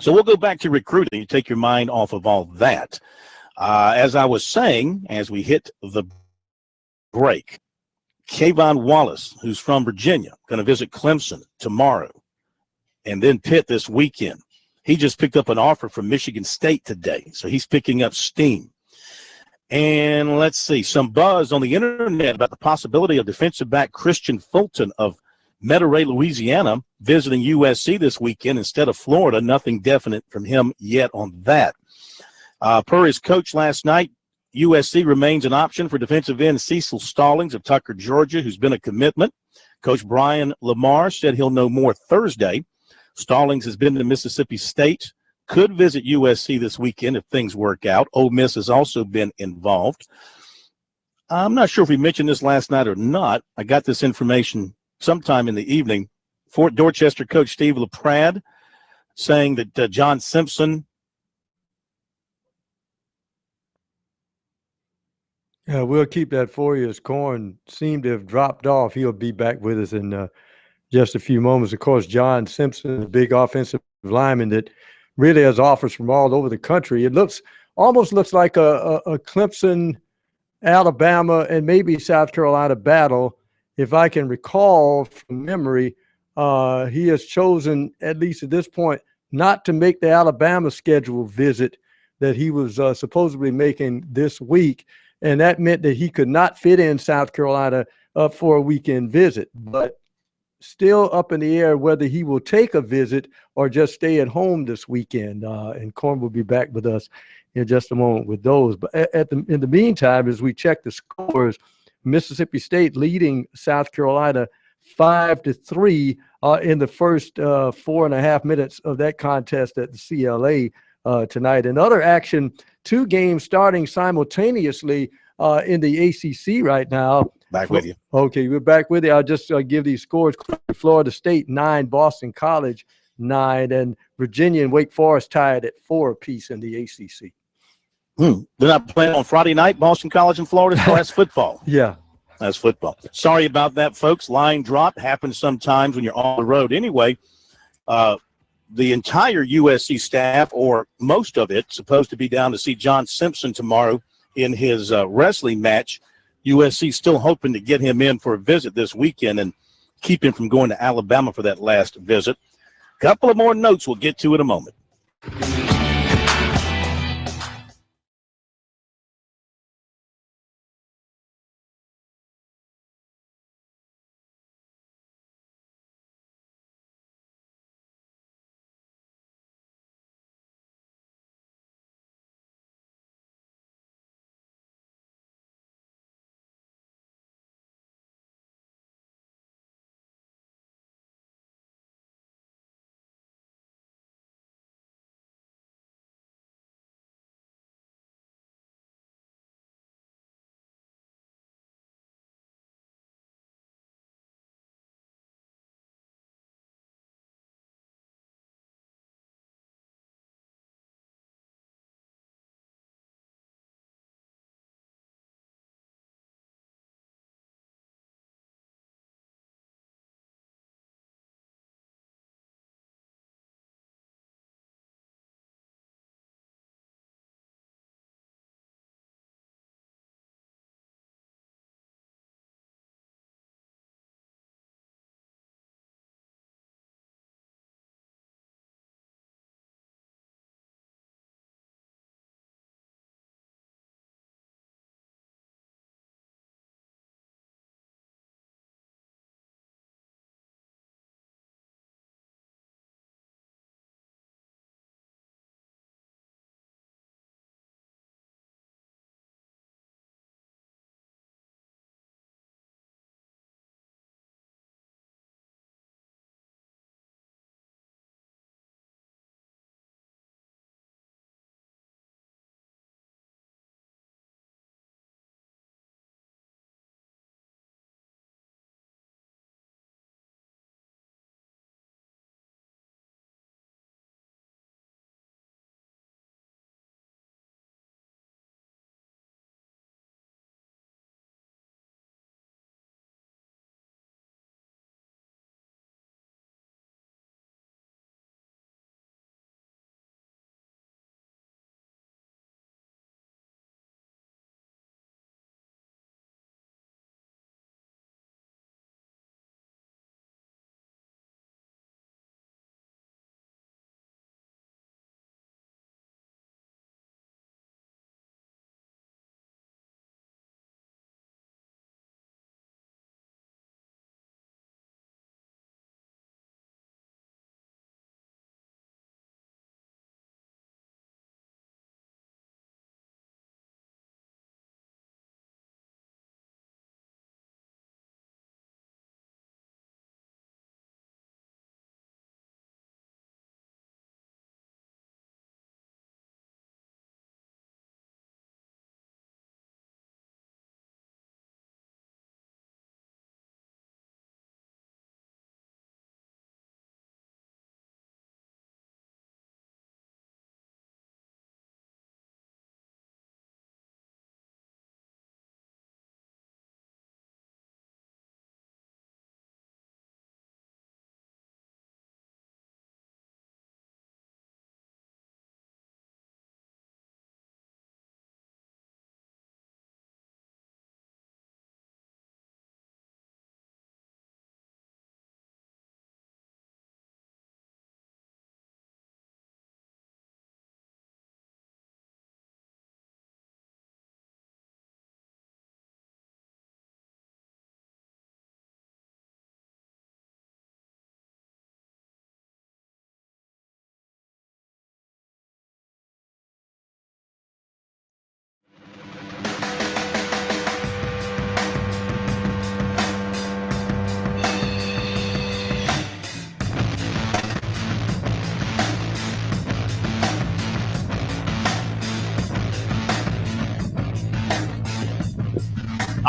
So we'll go back to recruiting. You take your mind off of all that. As I was saying, as we hit the break, Kayvon Wallace, who's from Virginia, going to visit Clemson tomorrow and then Pitt this weekend. He just picked up an offer from Michigan State today, so he's picking up steam. And let's see, some buzz on the internet about the possibility of defensive back Christian Fulton of Metairie, Louisiana, visiting USC this weekend instead of Florida. Nothing definite from him yet on that. Per his coach last night, USC remains an option for defensive end Cecil Stallings of Tucker, Georgia, who's been a commitment. Coach Brian Lamar said he'll know more Thursday. Stallings has been to Mississippi State, could visit USC this weekend if things work out. Ole Miss has also been involved. I'm not sure if we mentioned this last night or not. I got this information sometime in the evening. Fort Dorchester coach Steve LaPrade saying that John Simpson. Yeah, we'll keep that for you as Corn seemed to have dropped off. He'll be back with us in just a few moments. Of course, John Simpson, a big offensive lineman that really has offers from all over the country. It almost looks like a Clemson, Alabama, and maybe South Carolina battle. If I can recall from memory, he has chosen, at least at this point, not to make the Alabama schedule visit that he was supposedly making this week. And that meant that he could not fit in South Carolina for a weekend visit. But still up in the air whether he will take a visit or just stay at home this weekend. And Corn will be back with us in just a moment with those. But in the meantime, as we check the scores, Mississippi State leading South Carolina 5-3 in the first 4.5 minutes of that contest at the CLA tonight. In other action, 2 games starting simultaneously in the ACC right now. Back with you. Okay, we're back with you. I'll just give these scores. Florida State 9, Boston College 9, and Virginia and Wake Forest tied at 4 apiece in the ACC. They're not playing on Friday night, Boston College and Florida? Oh, that's football. Yeah. That's football. Sorry about that, folks. Line drop happens sometimes when you're on the road. Anyway, the entire USC staff, or most of it, supposed to be down to see John Simpson tomorrow in his wrestling match. USC still hoping to get him in for a visit this weekend and keep him from going to Alabama for that last visit. Couple of more notes we'll get to in a moment.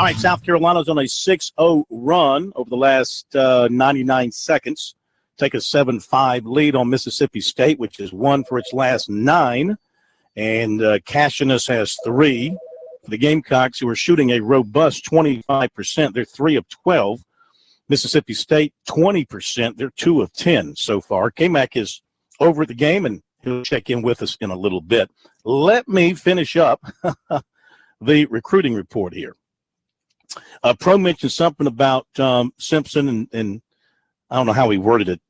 right, South Carolina's on a 6-0 run over the last 99 seconds. Take a 7-5 lead on Mississippi State, which has won for its last 9. And Cassius has 3. For the Gamecocks, who are shooting a robust 25%, they're 3 of 12. Mississippi State, 20%. They're 2 of 10 so far. K-Mac is over at the game, and he'll check in with us in a little bit. Let me finish up the recruiting report here. Pro mentioned something about Simpson, and I don't know how he worded it.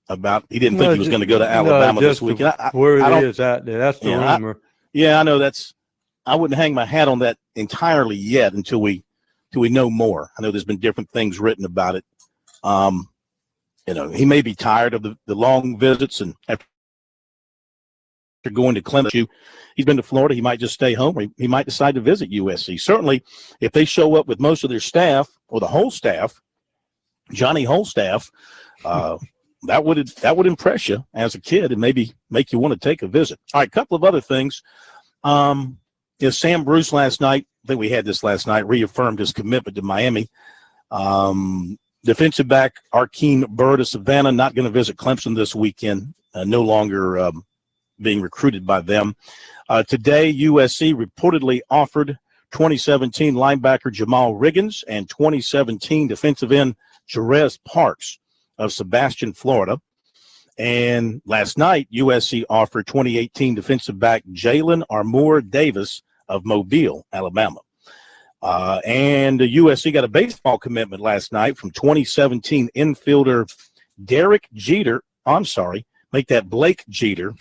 About he didn't think he was going to go to Alabama this weekend. Where it is out there, that's the rumor. I know that's. I wouldn't hang my hat on that entirely yet until we know more. I know there's been different things written about it. He may be tired of the long visits, and after going to Clemson, he's been to Florida. He might just stay home, or he might decide to visit USC. Certainly, if they show up with most of their staff or the whole staff, Johnny whole staff. That would impress you as a kid and maybe make you want to take a visit. All right, a couple of other things. Sam Bruce last night, I think we had this last night, reaffirmed his commitment to Miami. Defensive back Arkeem Bird of Savannah not going to visit Clemson this weekend, no longer being recruited by them. Today, USC reportedly offered 2017 linebacker Jamal Riggins and 2017 defensive end Jerez Parks of Sebastian, Florida. And last night, USC offered 2018 defensive back Jalen Armour Davis of Mobile, Alabama. And USC got a baseball commitment last night from 2017 infielder Derek Jeter. I'm sorry, make that Blake Jeter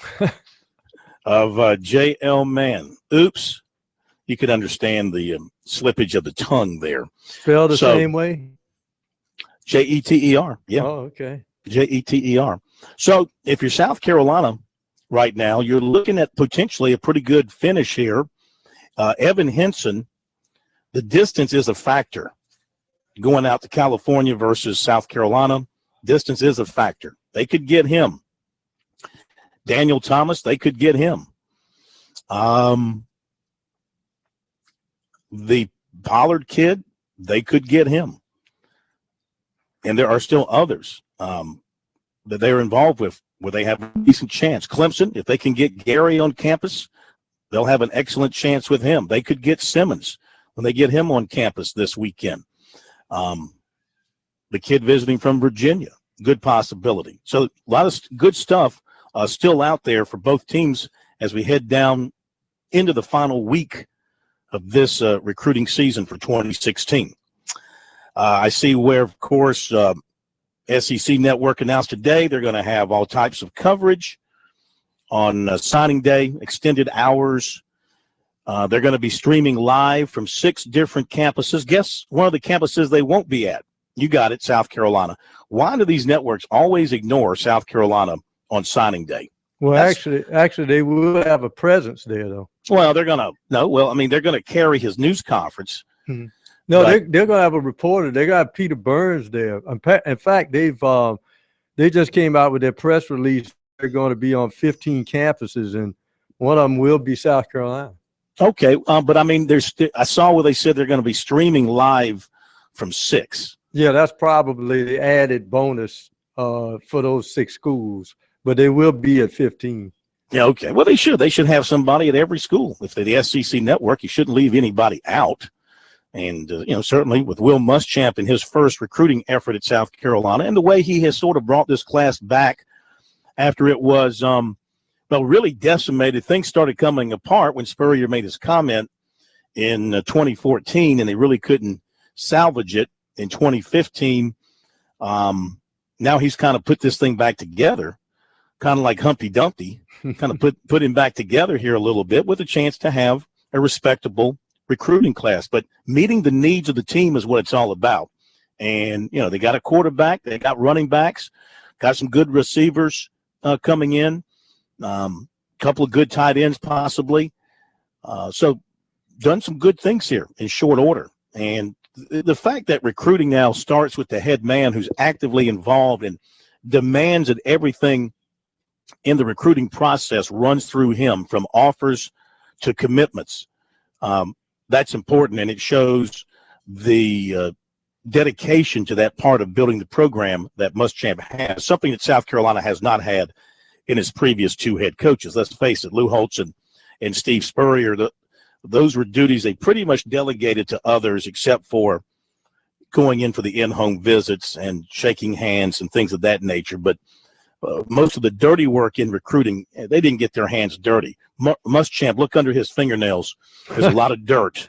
of J.L. Mann. Oops. You could understand the slippage of the tongue there. Spelled the same way? Jeter, yeah. Oh, okay. Jeter. So if you're South Carolina right now, you're looking at potentially a pretty good finish here. Evan Henson, the distance is a factor. Going out to California versus South Carolina, distance is a factor. They could get him. Daniel Thomas, they could get him. The Pollard kid, they could get him. And there are still others that they're involved with where they have a decent chance. Clemson, if they can get Gary on campus, they'll have an excellent chance with him. They could get Simmons when they get him on campus this weekend. The kid visiting from Virginia, good possibility. So a lot of good stuff still out there for both teams as we head down into the final week of this recruiting season for 2016. I see where, of course, SEC Network announced today they're going to have all types of coverage on signing day, extended hours. They're going to be streaming live from 6 different campuses. Guess one of the campuses they won't be at. You got it, South Carolina. Why do these networks always ignore South Carolina on signing day? Well, actually, they will have a presence there, though. Well, they're going to carry his news conference. Mm-hmm. No, they're going to have a reporter. They got Peter Burns there. In fact, they just came out with their press release. They're going to be on 15 campuses, and one of them will be South Carolina. Okay, but I mean, I saw where they said they're going to be streaming live from 6. Yeah, that's probably the added bonus for those 6 schools, but they will be at 15. Yeah, okay. Well, they should. They should have somebody at every school. If they're the SEC Network, you shouldn't leave anybody out. And, certainly with Will Muschamp in his first recruiting effort at South Carolina and the way he has sort of brought this class back after it was, really decimated. Things started coming apart when Spurrier made his comment in 2014, and they really couldn't salvage it in 2015. Now he's kind of put this thing back together, kind of like Humpty Dumpty, kind of put him back together here a little bit with a chance to have a respectable recruiting class. But meeting the needs of the team is what it's all about. And, they got a quarterback, they got running backs, got some good receivers coming in, couple of good tight ends possibly. So done some good things here in short order. And the fact that recruiting now starts with the head man who's actively involved and demands that everything in the recruiting process runs through him from offers to commitments. That's important, and it shows the dedication to that part of building the program that Muschamp has, something that South Carolina has not had in its previous two head coaches. Let's face it, Lou Holtz and Steve Spurrier, those were duties they pretty much delegated to others, except for going in for the in-home visits and shaking hands and things of that nature. But most of the dirty work in recruiting, they didn't get their hands dirty. Muschamp, look under his fingernails. There's a lot of dirt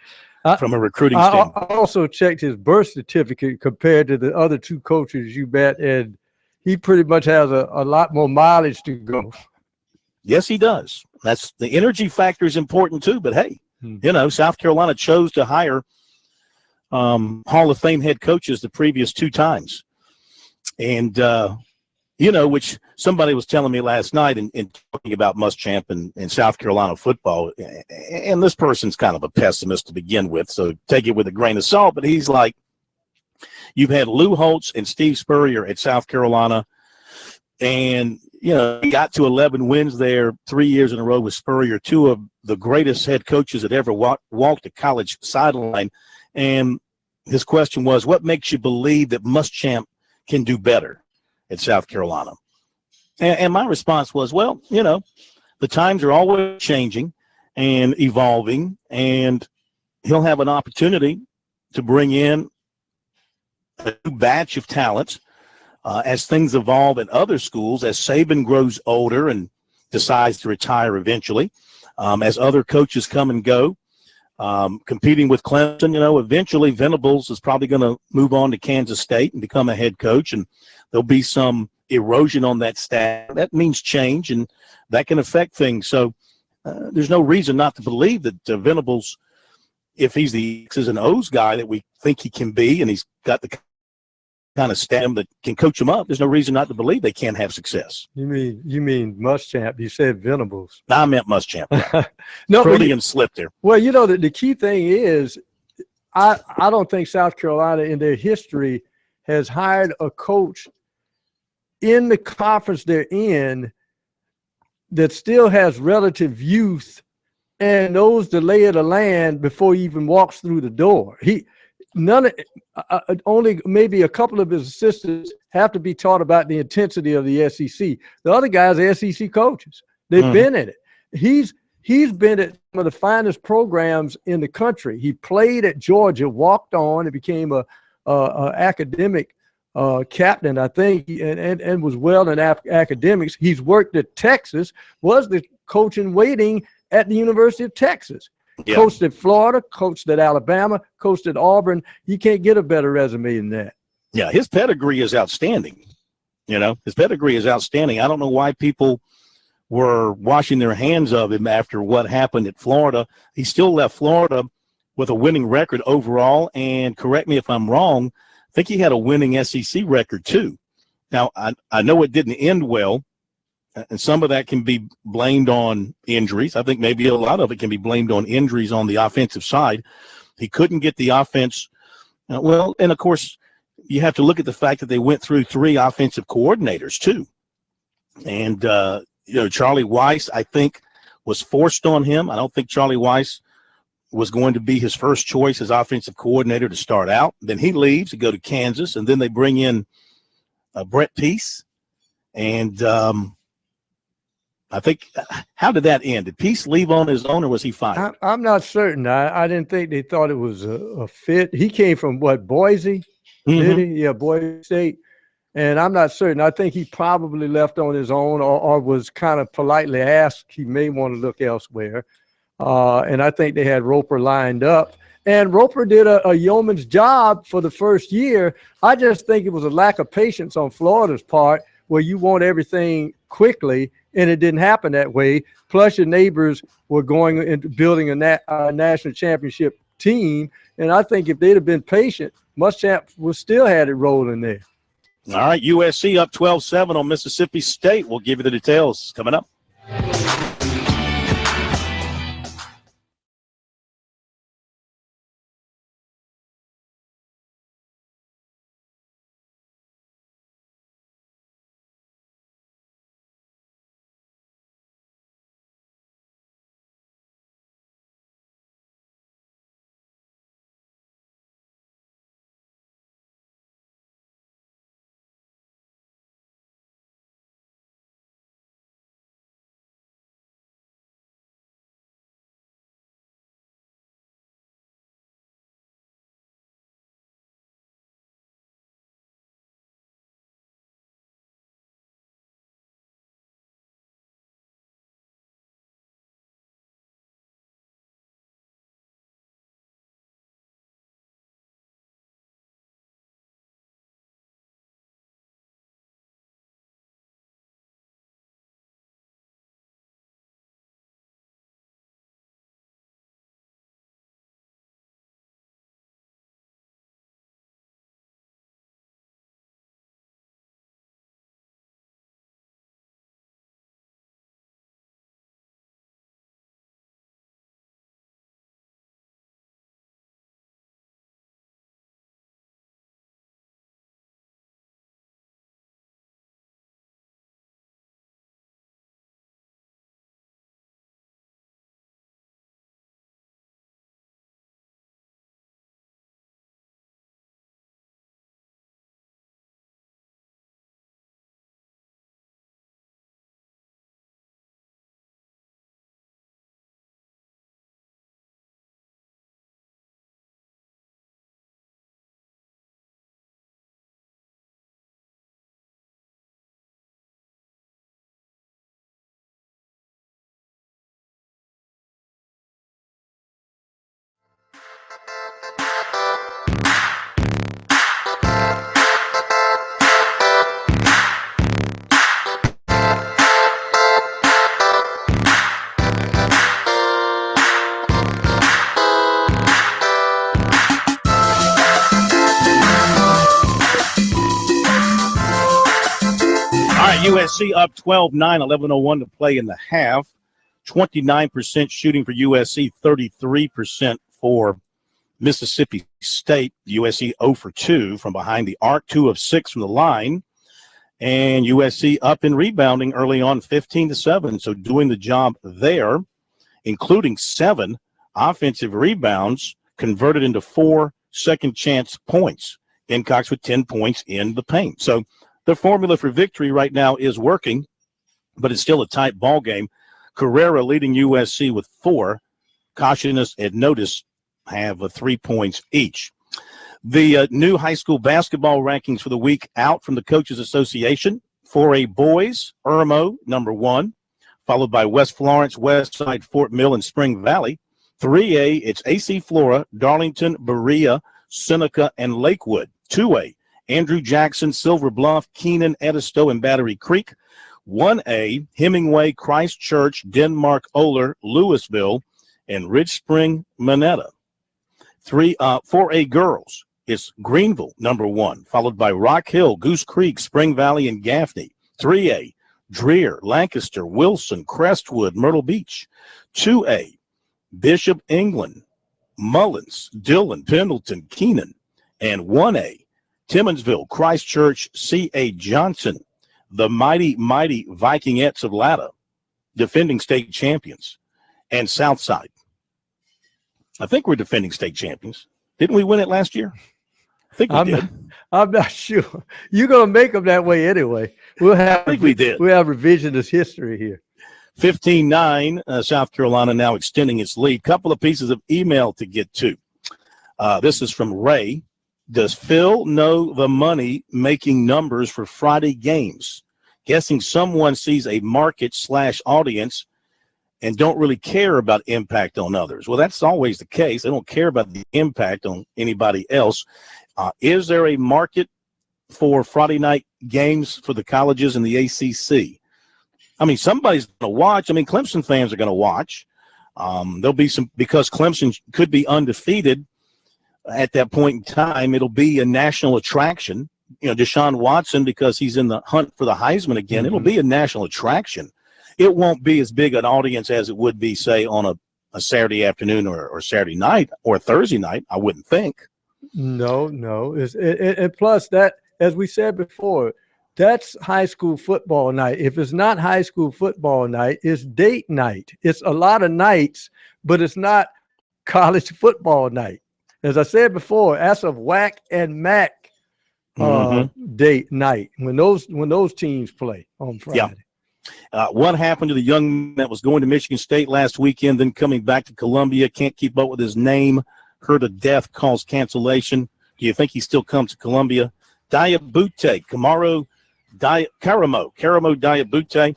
from a recruiting standpoint. I also checked his birth certificate compared to the other two coaches you met, and he pretty much has a lot more mileage to go. Yes, he does. That's the energy factor is important too. But hey, you know, South Carolina chose to hire Hall of Fame head coaches the previous two times, and you know, which somebody was telling me last night in talking about Muschamp and South Carolina football, and this person's kind of a pessimist to begin with, so take it with a grain of salt. But he's like, you've had Lou Holtz and Steve Spurrier at South Carolina, and you know, he got to 11 wins there 3 years in a row with Spurrier, two of the greatest head coaches that ever walked a college sideline. And his question was, what makes you believe that Muschamp can do better at South Carolina? And my response was, well, you know, the times are always changing and evolving, and he'll have an opportunity to bring in a new batch of talent as things evolve at other schools, as Saban grows older and decides to retire eventually, as other coaches come and go. Competing with Clemson, you know, eventually Venables is probably going to move on to Kansas State and become a head coach, and there'll be some erosion on that staff. That means change, and that can affect things. So there's no reason not to believe that Venables, if he's the X's and O's guy that we think he can be, and he's got the kind of staff that can coach him up, there's no reason not to believe they can have success. You mean Muschamp? You said Venables. I meant Muschamp. No, Freudian slip there. Well, you know, the key thing is, I don't think South Carolina in their history has hired a coach in the conference they're in that still has relative youth and knows the lay of the land before he even walks through the door. Only maybe a couple of his assistants have to be taught about the intensity of the SEC. The other guys are SEC coaches. They've been in it. He's been at some of the finest programs in the country. He played at Georgia, walked on, and became a academic captain, I think, and was well in academics. He's worked at Texas, was the coach in waiting at the University of Texas. Yeah. Coached at Florida, coached at Alabama, coached at Auburn. You can't get a better resume than that. Yeah, his pedigree is outstanding. You know, his pedigree is outstanding. I don't know why people were washing their hands of him after what happened at Florida. He still left Florida with a winning record overall, and correct me if I'm wrong, I think he had a winning SEC record too. Now, I know it didn't end well, and some of that can be blamed on injuries. I think maybe a lot of it can be blamed on injuries on the offensive side. He couldn't get the offense well, and of course, you have to look at the fact that they went through 3 offensive coordinators too. And, you know, Charlie Weiss, I think, was forced on him. I don't think Charlie Weiss was going to be his first choice as offensive coordinator to start out. Then he leaves to go to Kansas, and then they bring in Brett Peace. And I think, how did that end? Did Peace leave on his own, or was he fired? I'm not certain. I didn't think they thought it was a fit. He came from, what, Boise? Did he? Yeah, Boise State. And I'm not certain. I think he probably left on his own or was kind of politely asked he may want to look elsewhere. And I think they had Roper lined up. And Roper did a yeoman's job for the first year. I just think it was a lack of patience on Florida's part, where you want everything quickly, and it didn't happen that way. Plus, your neighbors were going into building a national championship team. And I think if they'd have been patient, Muschamp would still had it rolling there. All right, USC up 12-7 on Mississippi State. We'll give you the details coming up. USC up 12-9, 11:01 to play in the half. 29% shooting for USC, 33% for Mississippi State. USC 0 for 2 from behind the arc, 2 of 6 from the line. And USC up in rebounding early on, 15-7. So doing the job there, including 7 offensive rebounds converted into 4 second chance points. Gamecocks with 10 points in the paint. So the formula for victory right now is working, but it's still a tight ball game. Carrera leading USC with 4. Cautious and Notice have 3 points each. The new high school basketball rankings for the week out from the Coaches Association. 4A boys, Irmo, number 1, followed by West Florence, Westside, Fort Mill, and Spring Valley. 3A, it's AC Flora, Darlington, Berea, Seneca, and Lakewood. 2A, Andrew Jackson, Silver Bluff, Keenan, Edisto, and Battery Creek. 1A, Hemingway, Christchurch, Denmark, Oler, Louisville, and Ridge Spring, Monetta. 4A girls, it's Greenville, number 1, followed by Rock Hill, Goose Creek, Spring Valley, and Gaffney. 3A, Dreer, Lancaster, Wilson, Crestwood, Myrtle Beach. 2A, Bishop England, Mullins, Dillon, Pendleton, Keenan. And 1A, Timmonsville, Christchurch, C.A. Johnson, the mighty Vikingettes of Latta, defending state champions, and Southside. I think we're defending state champions. Didn't we win it last year? I think we did. I'm not sure. You're going to make them that way anyway. I think we did. We'll have revisionist history here. 15-9, South Carolina now extending its lead. Couple of pieces of email to get to. This is from Ray. Does Phil know the money-making numbers for Friday games? Guessing someone sees a market/audience and don't really care about impact on others. Well, that's always the case. They don't care about the impact on anybody else. Is there a market for Friday night games for the colleges and the ACC? I mean, somebody's going to watch. I mean, Clemson fans are going to watch. There'll be some, because Clemson could be undefeated at that point in time. It'll be a national attraction. You know, Deshaun Watson, because he's in the hunt for the Heisman again, Mm-hmm. It'll be a national attraction. It won't be as big an audience as it would be, say, on a Saturday afternoon or Saturday night or Thursday night, I wouldn't think. No. And plus that, as we said before, that's high school football night. If it's not high school football night, it's date night. It's a lot of nights, but it's not college football night. As I said before, that's a WAC and MAC date night when those teams play on Friday. Yeah. What happened to the young man that was going to Michigan State last weekend, then coming back to Columbia, can't keep up with his name, heard of death, calls cancellation. Do you think he still comes to Columbia? Diabute, Karamo Diabute,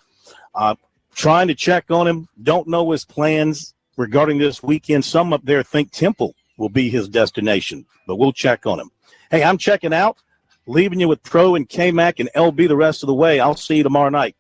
trying to check on him. Don't know his plans regarding this weekend. Some up there think Temple will be his destination, but we'll check on him. Hey, I'm checking out, leaving you with Pro and K-Mac and LB the rest of the way. I'll see you tomorrow night.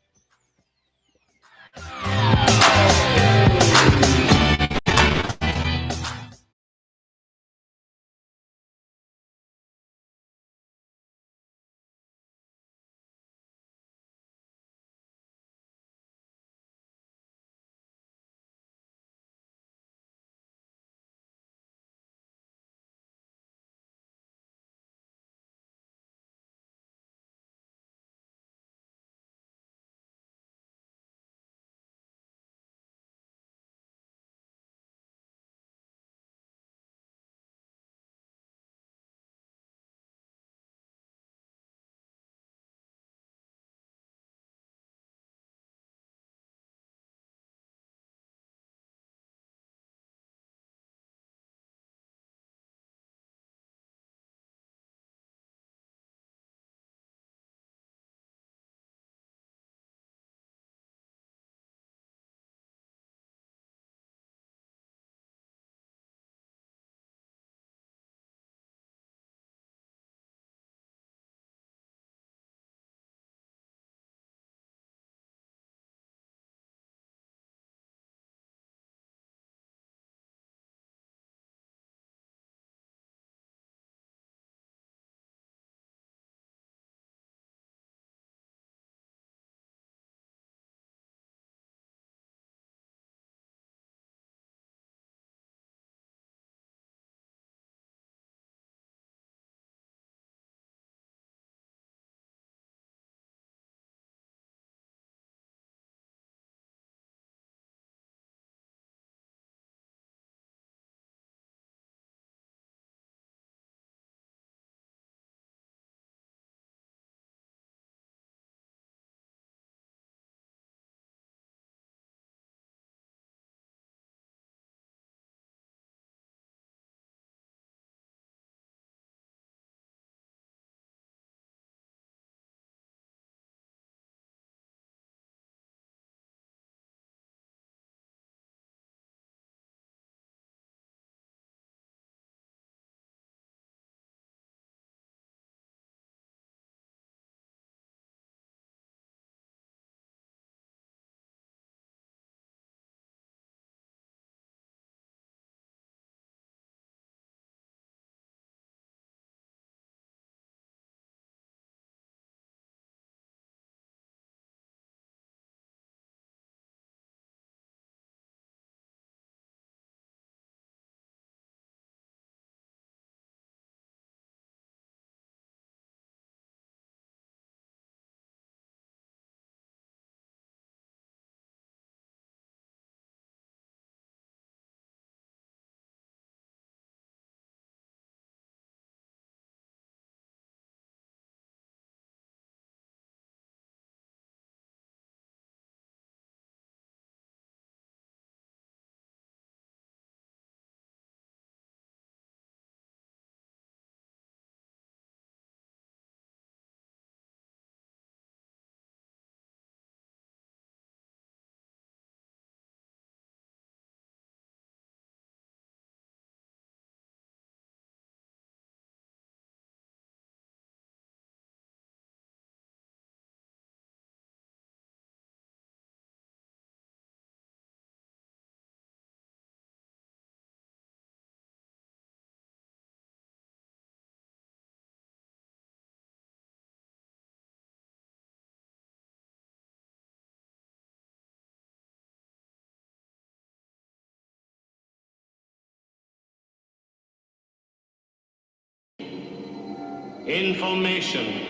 Information.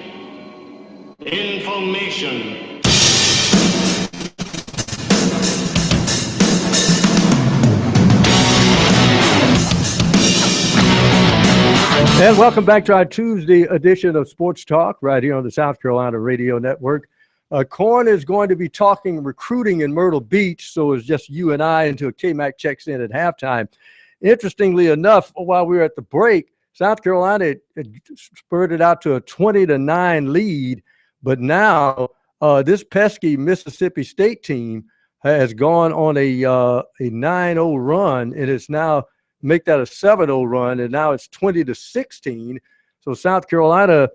Information. And welcome back to our Tuesday edition of Sports Talk right here on the South Carolina Radio Network. Corn is going to be talking recruiting in Myrtle Beach, so it's just you and I until K-Mac checks in at halftime. Interestingly enough, while we were at the break, South Carolina had spurted out to a 20-9 lead, but now this pesky Mississippi State team has gone on a 9-0 run, and it's now make that a 7-0 run, and now it's 20-16. So South Carolina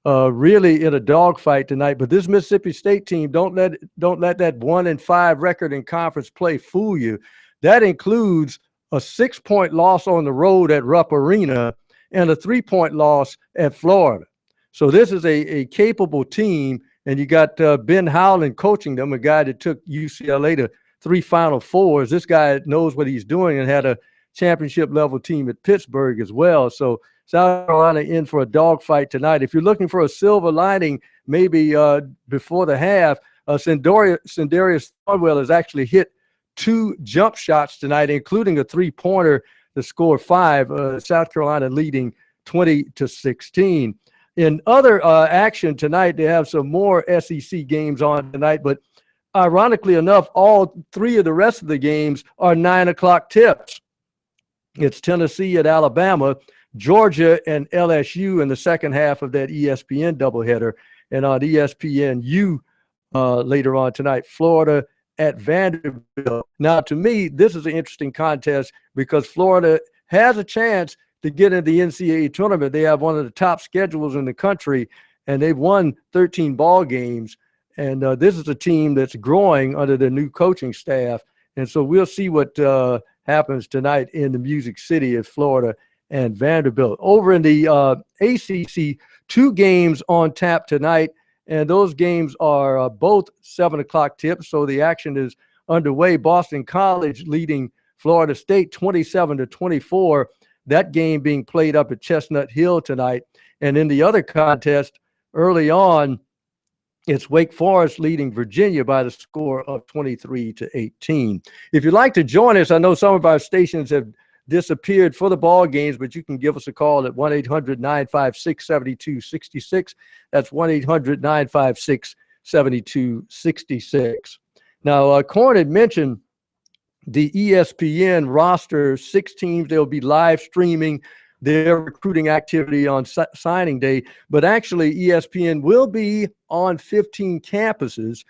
really in a dogfight tonight. But this Mississippi State team, don't let that 1-5 record in conference play fool you. That includes a 6-point loss on the road at Rupp Arena and a 3-point loss at Florida. So this is a capable team, and you got Ben Howland coaching them, a guy that took UCLA to 3 Final Fours. This guy knows what he's doing and had a championship level team at Pittsburgh as well. So South Carolina in for a dogfight tonight. If you're looking for a silver lining, maybe before the half, Sindarius Thornwell has actually hit 2 jump shots tonight, including a 3-pointer to score 5. South Carolina leading 20-16. In other action tonight, they have some more SEC games on tonight, but ironically enough, all 3 of the rest of the games are 9 o'clock tips. It's Tennessee at Alabama, Georgia and LSU in the second half of that ESPN doubleheader. And on ESPNU later on tonight, Florida at Vanderbilt. Now, to me, this is an interesting contest because Florida has a chance to get in the NCAA tournament. They have one of the top schedules in the country, and they've won 13 ball games. And this is a team that's growing under their new coaching staff. And so we'll see what happens tonight in the Music City of Florida and Vanderbilt. Over in the ACC, 2 games on tap tonight, and those games are both 7 o'clock tips, so the action is underway. Boston College leading Florida State 27-24. That game being played up at Chestnut Hill tonight. And in the other contest, early on, it's Wake Forest leading Virginia by the score of 23-18. If you'd like to join us, I know some of our stations have disappeared for the ball games, but you can give us a call at 1-800-956-7266. That's 1-800-956-7266. Now, Corn had mentioned the ESPN roster, 6 teams. They'll be live streaming their recruiting activity on signing day, but actually ESPN will be on 15 campuses,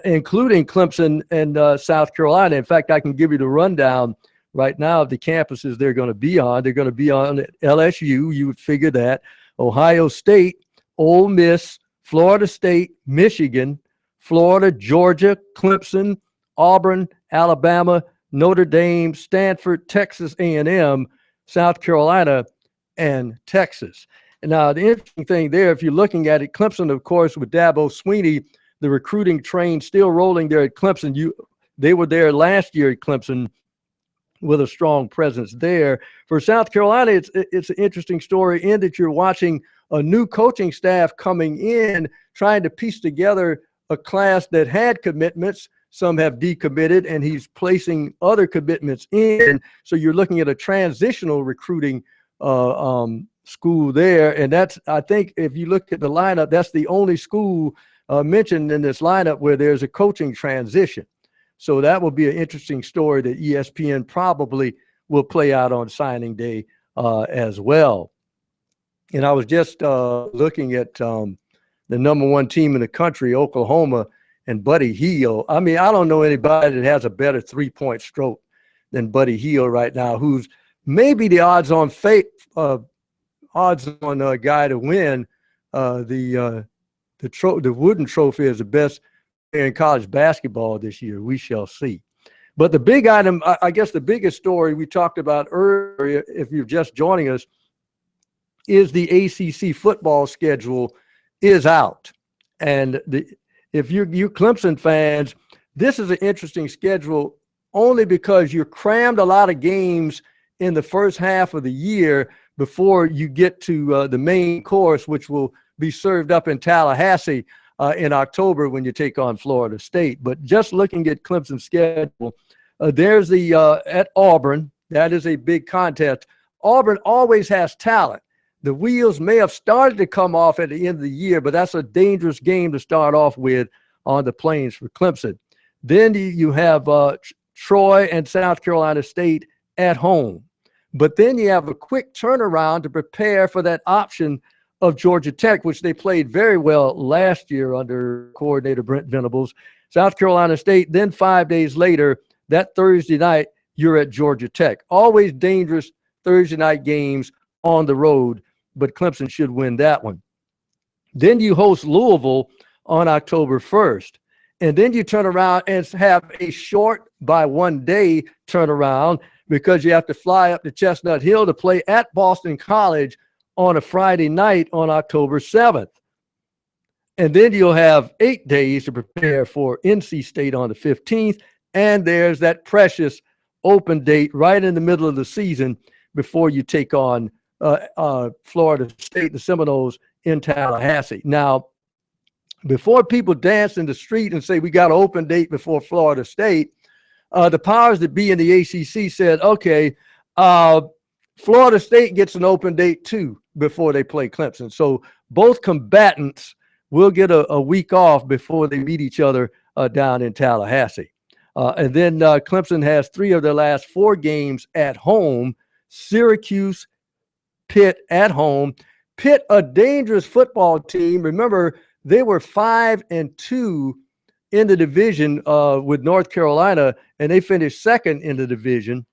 including Clemson and South Carolina. In fact, I can give you the rundown right now of the campuses they're going to be on. They're going to be on LSU, you would figure that, Ohio State, Ole Miss, Florida State, Michigan, Florida, Georgia, Clemson, Auburn, Alabama, Notre Dame, Stanford, Texas A&M, South Carolina, and Texas. And now the interesting thing there, if you're looking at it, Clemson, of course, with Dabo Swinney, the recruiting train still rolling there at Clemson. They were there last year at Clemson with a strong presence there. For South Carolina, it's an interesting story in that you're watching a new coaching staff coming in, trying to piece together a class that had commitments. Some have decommitted, and he's placing other commitments in. So you're looking at a transitional recruiting school there. And that's, I think, if you look at the lineup, that's the only school mentioned in this lineup where there's a coaching transition. So that will be an interesting story that ESPN probably will play out on signing day as well. And I was just looking at the number 1 team in the country, Oklahoma, and Buddy Hield. I mean, I don't know anybody that has a better 3-point stroke than Buddy Hield right now, who's maybe the odds-on guy to win the Wooden Trophy as the best in college basketball this year. We shall see. But the big item, I guess the biggest story we talked about earlier, if you're just joining us, is the ACC football schedule is out. And if you're Clemson fans, this is an interesting schedule only because you're crammed a lot of games in the first half of the year, before you get to the main course, which will be served up in Tallahassee in October when you take on Florida State. But just looking at Clemson's schedule, there's the at Auburn. That is a big contest. Auburn always has talent. The wheels may have started to come off at the end of the year, but that's a dangerous game to start off with on the Plains for Clemson. Then you have Troy and South Carolina State at home. But then you have a quick turnaround to prepare for that option of Georgia Tech, which they played very well last year under coordinator Brent Venables. South Carolina State, then 5 days later, that Thursday night, you're at Georgia Tech. Always dangerous Thursday night games on the road, but Clemson should win that one. Then you host Louisville on October 1st. And then you turn around and have a short by 1 day turnaround because you have to fly up to Chestnut Hill to play at Boston College on a Friday night on October 7th. And then you'll have 8 days to prepare for NC State on the 15th. And there's that precious open date right in the middle of the season before you take on Florida State, the Seminoles, in Tallahassee. Now, before people dance in the street and say we got an open date before Florida State, the powers that be in the ACC said, okay, Florida State gets an open date too before they play Clemson. So both combatants will get a week off before they meet each other down in Tallahassee. And then Clemson has 3 of their last 4 games at home. Syracuse, Pitt at home. Pitt, a dangerous football team. Remember, they were 5-2 in the division with North Carolina, and they finished second in the division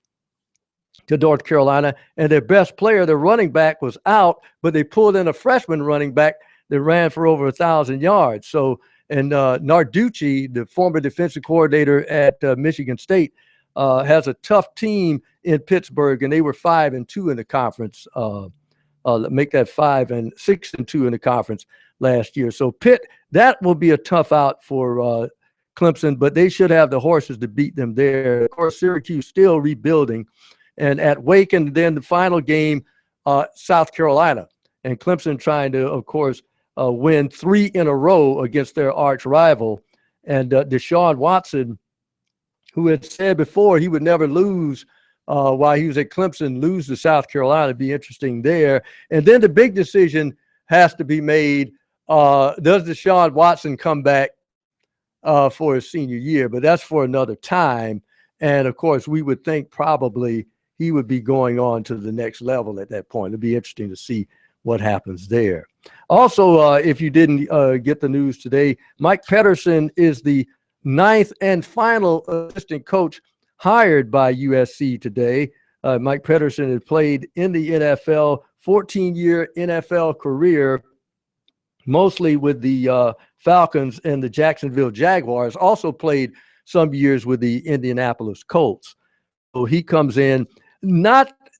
to North Carolina. And their best player, their running back, was out, but they pulled in a freshman running back that ran for over 1,000 yards. So, and Narducci, the former defensive coordinator at Michigan State, has a tough team in Pittsburgh, and they were 5-2 in the conference. Make that 6-2 in the conference last year. So Pitt, that will be a tough out for Clemson, but they should have the horses to beat them there. Of course, Syracuse still rebuilding. And at Wake, and then the final game, South Carolina. And Clemson trying to, of course, win 3 in a row against their arch rival. And Deshaun Watson, who had said before he would never lose while he was at Clemson, lose to South Carolina. It'd be interesting there. And then the big decision has to be made. Does Deshaun Watson come back for his senior year? But that's for another time. And, of course, we would think probably he would be going on to the next level at that point. It'd be interesting to see what happens there. Also, if you didn't get the news today, Mike Pederson is the 9th and final assistant coach hired by USC today. Mike Pederson had played in the NFL, 14-year NFL career, mostly with the Falcons and the Jacksonville Jaguars, also played some years with the Indianapolis Colts. So he comes in.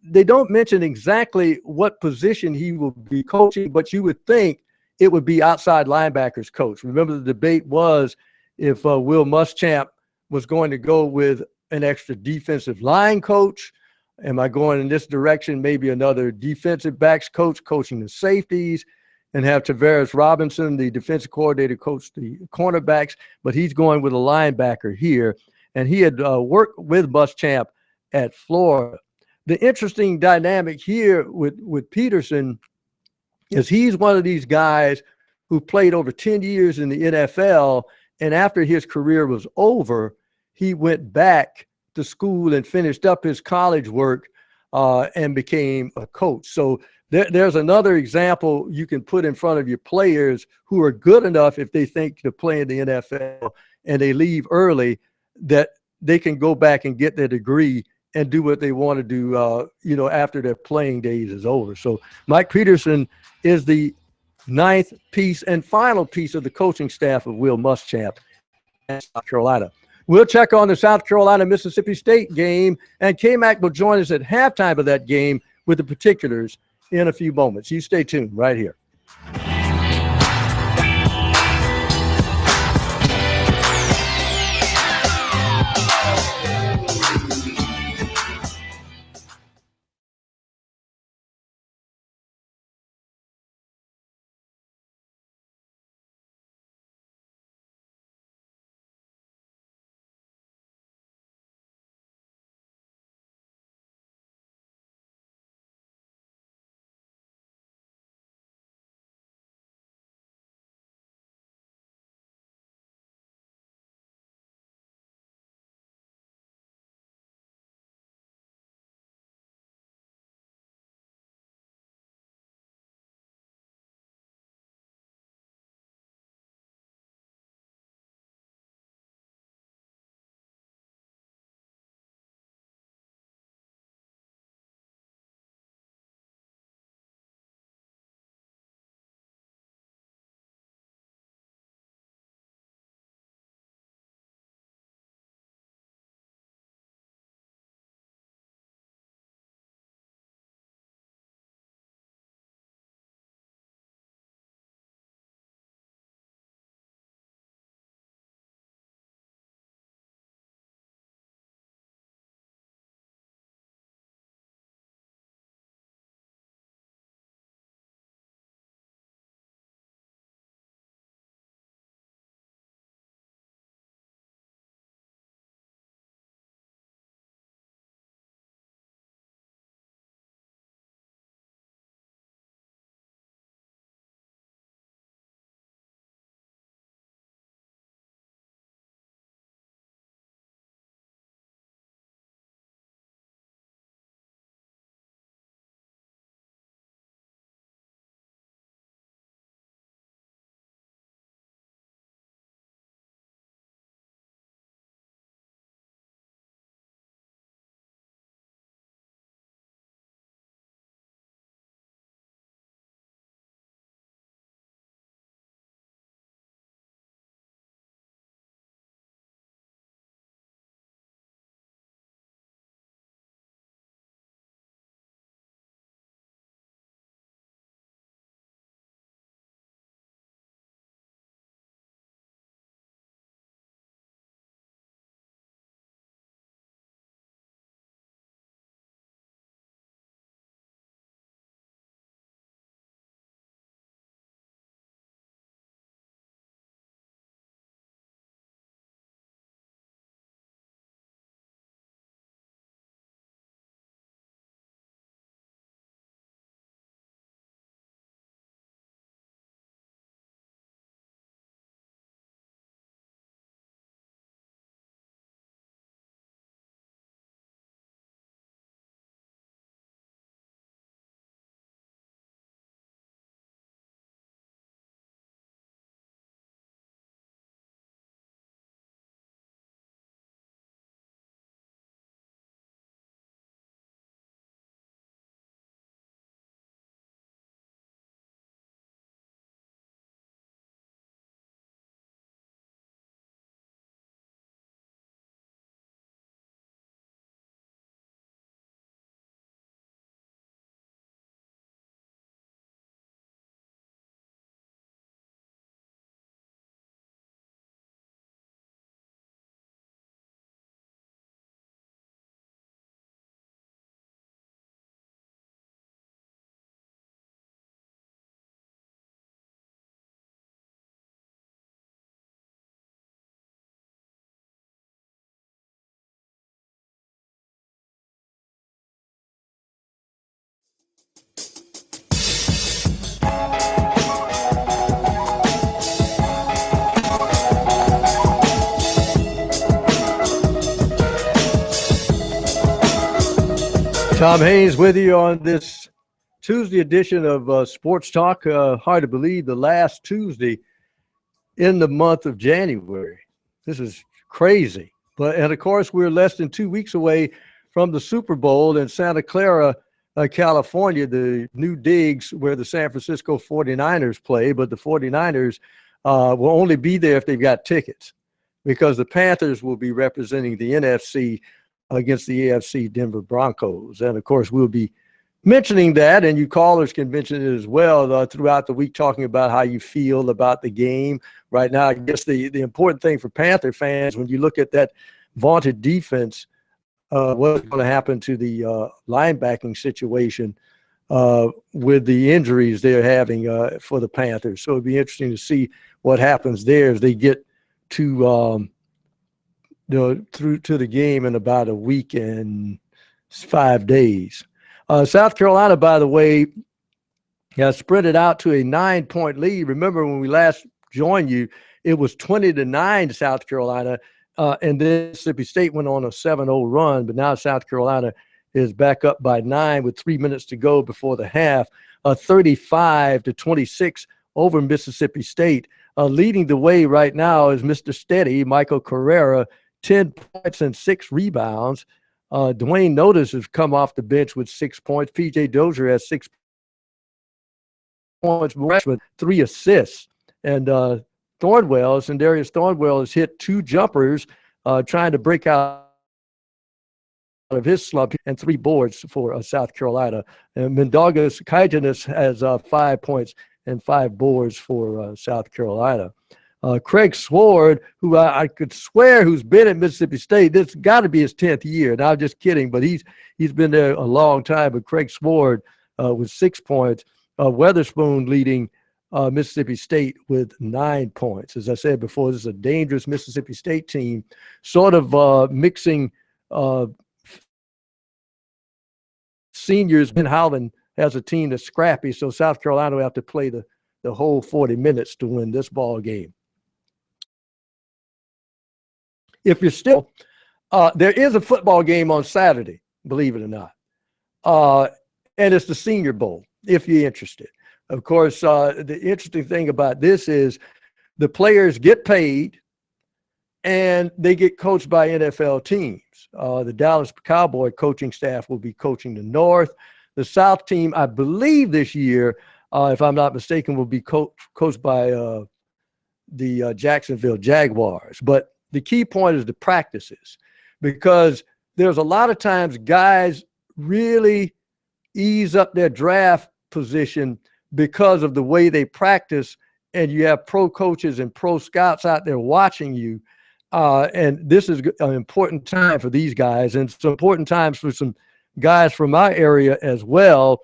They don't mention exactly what position he will be coaching, but you would think it would be outside linebackers coach. Remember, the debate was if Will Muschamp was going to go with an extra defensive line coach. Am I going in this direction? Maybe another defensive backs coach coaching the safeties, and have Tavares Robinson, the defensive coordinator, coach the cornerbacks, but he's going with a linebacker here. And he had worked with Muschamp at Florida. The interesting dynamic here with Peterson is he's one of these guys who played over 10 years in the NFL, and after his career was over, he went back to school and finished up his college work and became a coach. So there's another example you can put in front of your players who are good enough if they think to play in the NFL and they leave early, that they can go back and get their degree and do what they want to do, after their playing days is over. So Mike Peterson is the 9th piece and final piece of the coaching staff of Will Muschamp in South Carolina. We'll check on the South Carolina-Mississippi State game, and K-Mac will join us at halftime of that game with the particulars in a few moments. You stay tuned right here. Tom Hayes with you on this Tuesday edition of Sports Talk. Hard to believe the last Tuesday in the month of January. This is crazy. And of course, we're less than 2 weeks away from the Super Bowl in Santa Clara, California, the new digs where the San Francisco 49ers play. But the 49ers will only be there if they've got tickets, because the Panthers will be representing the NFC against the AFC Denver Broncos. And of course, we'll be mentioning that, and you callers can mention it as well throughout the week, talking about how you feel about the game. Right now, I guess the important thing for Panther fans, when you look at that vaunted defense, what's going to happen to the linebacking situation with the injuries they're having for the Panthers. So it'd be interesting to see what happens there as they get to through to the game in about a week and 5 days. South Carolina, by the way, has spread it out to a 9-point lead. Remember when we last joined you, it was 20-9 to South Carolina, and then Mississippi State went on a 7-0 run, but now South Carolina is back up by 9 with 3 minutes to go before the half, 35-26 over Mississippi State. Leading the way right now is Mr. Steady, Michael Carrera, 10 points and 6 rebounds. Dwayne Notice has come off the bench with 6 points. P.J. Dozier has 6 points, with 3 assists. And Thornwell, and Darius Thornwell has hit 2 jumpers trying to break out of his slump, and 3 boards for South Carolina. And Mendogas Kaijanis has 5 points and 5 boards for South Carolina. Craig Sword, who I could swear who's been at Mississippi State, this has got to be his 10th year. Now, I'm just kidding, but he's been there a long time. But Craig Sword with 6 points. Weatherspoon leading Mississippi State with 9 points. As I said before, this is a dangerous Mississippi State team, sort of mixing seniors. Ben Howland has a team that's scrappy, so South Carolina will have to play the whole 40 minutes to win this ball game. If you're still, there is a football game on Saturday, believe it or not. And it's the Senior Bowl, if you're interested. Of course, the interesting thing about this is the players get paid and they get coached by NFL teams. The Dallas Cowboy coaching staff will be coaching the North. The South team, I believe this year, if I'm not mistaken, will be coached by the Jacksonville Jaguars. But the key point is the practices, because there's a lot of times guys really ease up their draft position because of the way they practice, and you have pro coaches and pro scouts out there watching you. And this is an important time for these guys, and it's important times for some guys from our area as well,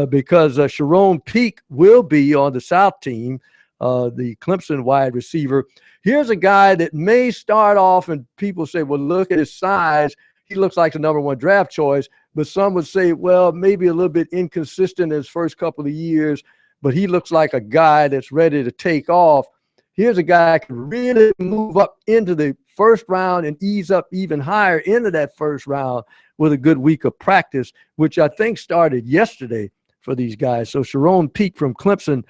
because Sharon Peak will be on the South team, the Clemson wide receiver. Here's a guy that may start off and people say, well, look at his size. He looks like the number 1 draft choice. But some would say, well, maybe a little bit inconsistent in his first couple of years, but he looks like a guy that's ready to take off. Here's a guy that can really move up into the first round and ease up even higher into that first round with a good week of practice, which I think started yesterday for these guys. So Sharon Peak from Clemson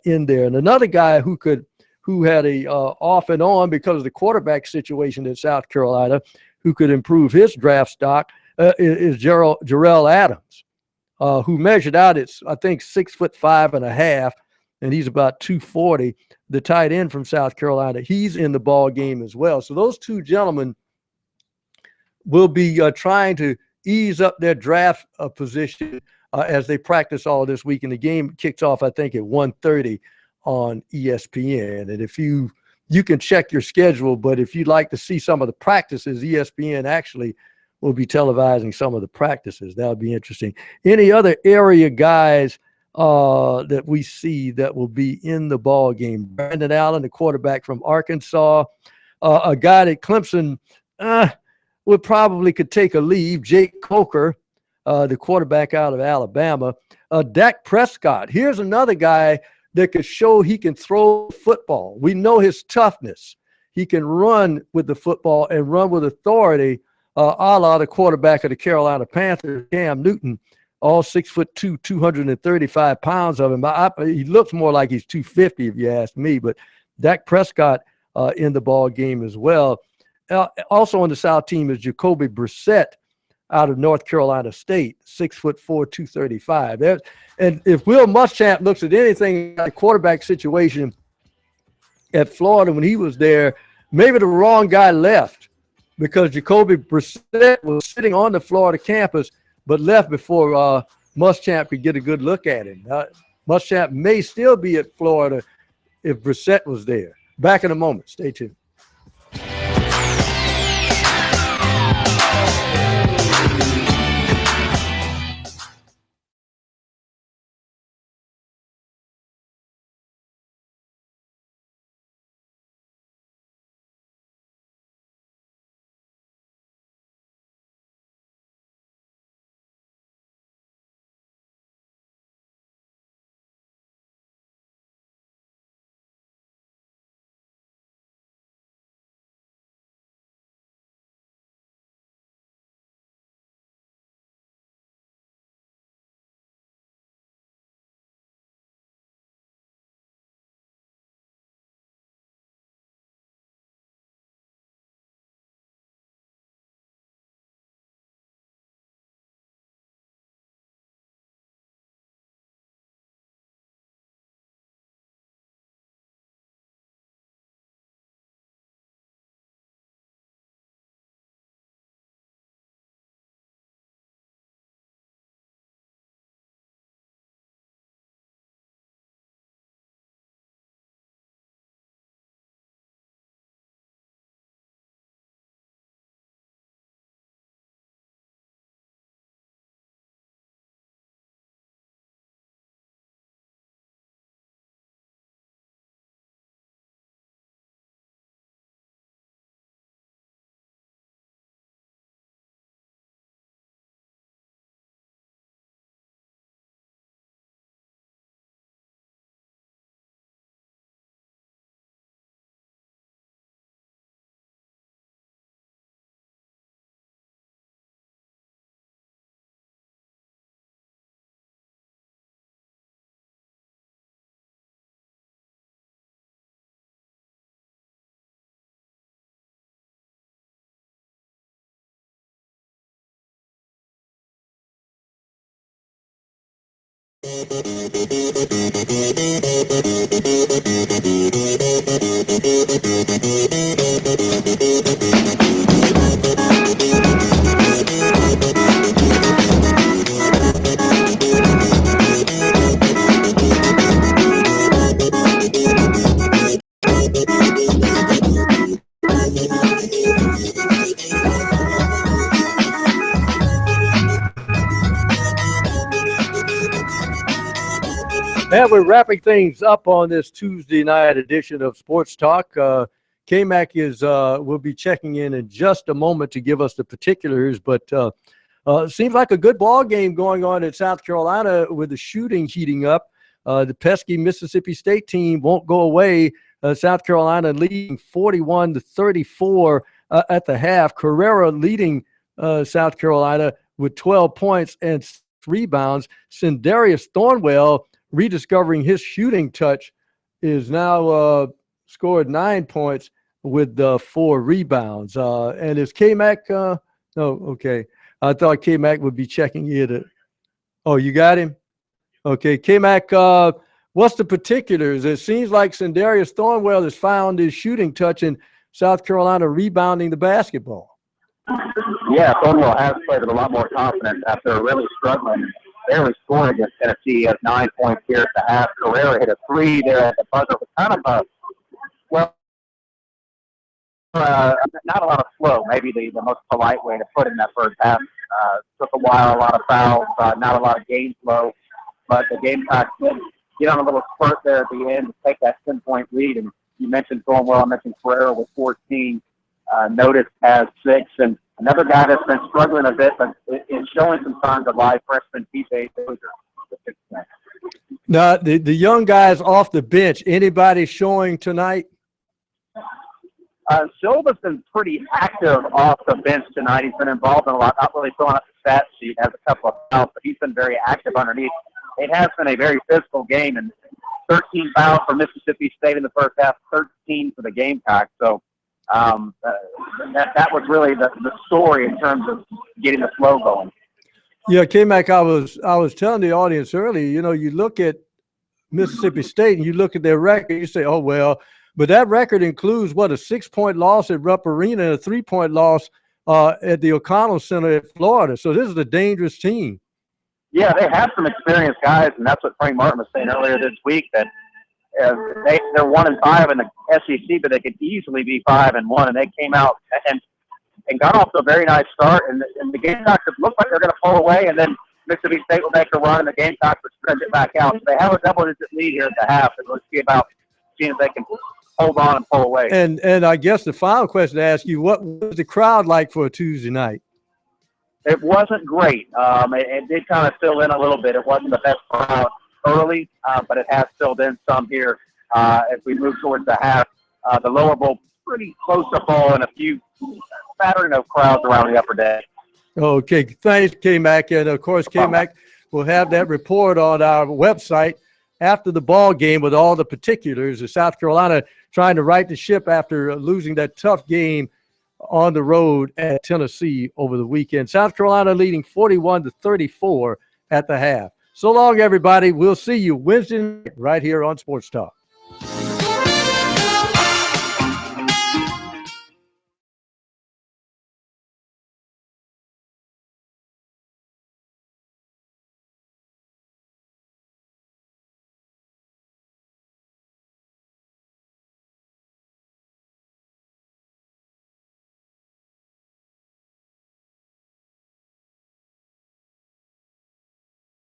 in there. And another guy who had a off and on because of the quarterback situation in South Carolina, who could improve his draft stock, is Jarrell Adams, who measured out at, I think, 6'5.5", and he's about 240. The tight end from South Carolina, he's in the ball game as well. So those 2 gentlemen will be trying to ease up their draft position as they practice all this week. And the game kicks off, I think, at 1:30 on ESPN. And if you can check your schedule, but if you'd like to see some of the practices, ESPN actually will be televising some of the practices. That would be interesting. Any other area guys that we see that will be in the ball game? Brandon Allen, the quarterback from Arkansas, a guy that Clemson would probably could take a leave. Jake Coker, the quarterback out of Alabama. Dak Prescott. Here's another guy that could show he can throw football. We know his toughness. He can run with the football and run with authority. a la the quarterback of the Carolina Panthers, Cam Newton, all 6'2", 235 pounds of him. He looks more like he's 250 if you ask me, but Dak Prescott in the ball game as well. Also on the South team is Jacoby Brissett out of North Carolina State, 6'4", 235. And if Will Muschamp looks at anything like the quarterback situation at Florida when he was there, maybe the wrong guy left, because Jacoby Brissett was sitting on the Florida campus but left before Muschamp could get a good look at him. Muschamp may still be at Florida if Brissett was there. Back in a moment. Stay tuned. And we're wrapping things up on this Tuesday night edition of Sports Talk. K-Mac will be checking in just a moment to give us the particulars, but seems like a good ball game going on in South Carolina with the shooting heating up. The pesky Mississippi State team won't go away. South Carolina leading 41-34 at the half. Carrera leading South Carolina with 12 points and rebounds. Sindarius Thornwell, rediscovering his shooting touch, is now scored 9 points with 4 rebounds. And is K-Mac? No, okay. I thought K-Mac would be checking in. Oh, you got him? Okay, K-Mac, what's the particulars? It seems like Sindarius Thornwell has found his shooting touch in South Carolina rebounding the basketball. Yeah, Thornwell has played with a lot more confidence after really struggling. Barely scoring against Tennessee. He has 9 points here at the half. Carrera hit a 3 there at the buzzer. It was kind of not a lot of flow, maybe the most polite way to put it in that first half. Took a while, a lot of fouls, not a lot of game flow. But the Gamecocks did get on a little spurt there at the end to take that 10-point lead. And you mentioned Thornwell, I mentioned Carrera with 14. Notice has 6. And another guy that's been struggling a bit, but is showing some signs of life, freshman TJ Dozier. Now, the young guys off the bench, anybody showing tonight? Silva's been pretty active off the bench tonight. He's been involved in a lot, not really filling up the stat sheet, has a couple of fouls, but he's been very active underneath. It has been a very physical game, and 13 fouls for Mississippi State in the first half, 13 for the Gamecocks. So that was really the story in terms of getting the flow going. Yeah, K-Mac, I was telling the audience earlier, you look at Mississippi State and you look at their record, you say, oh, well, but that record includes, what, a 6-point loss at Rupp Arena and a 3-point loss at the O'Connell Center at Florida. So this is a dangerous team. Yeah, they have some experienced guys, and that's what Frank Martin was saying earlier this week, that they're 1-5 in the SEC, but they could easily be 5-1, and they came out and got off to a very nice start, and the Gamecocks looked like they're going to pull away, and then Mississippi State will make a run, and the Gamecocks will stretch it back out. So they have a double-digit lead here at the half, and let's see about seeing if they can hold on and pull away. And I guess the final question to ask you, what was the crowd like for a Tuesday night? It wasn't great. It did kind of fill in a little bit. It wasn't the best crowd early, but it has filled in some here as we move towards the half. The lower bowl pretty close to full, and a few pattern of crowds around the upper deck. Okay, thanks, K-Mac. And, of course, K-Mac will have that report on our website after the ball game with all the particulars of South Carolina trying to right the ship after losing that tough game on the road at Tennessee over the weekend. South Carolina leading 41-34 at the half. So long, everybody. We'll see you Wednesday night right here on Sports Talk.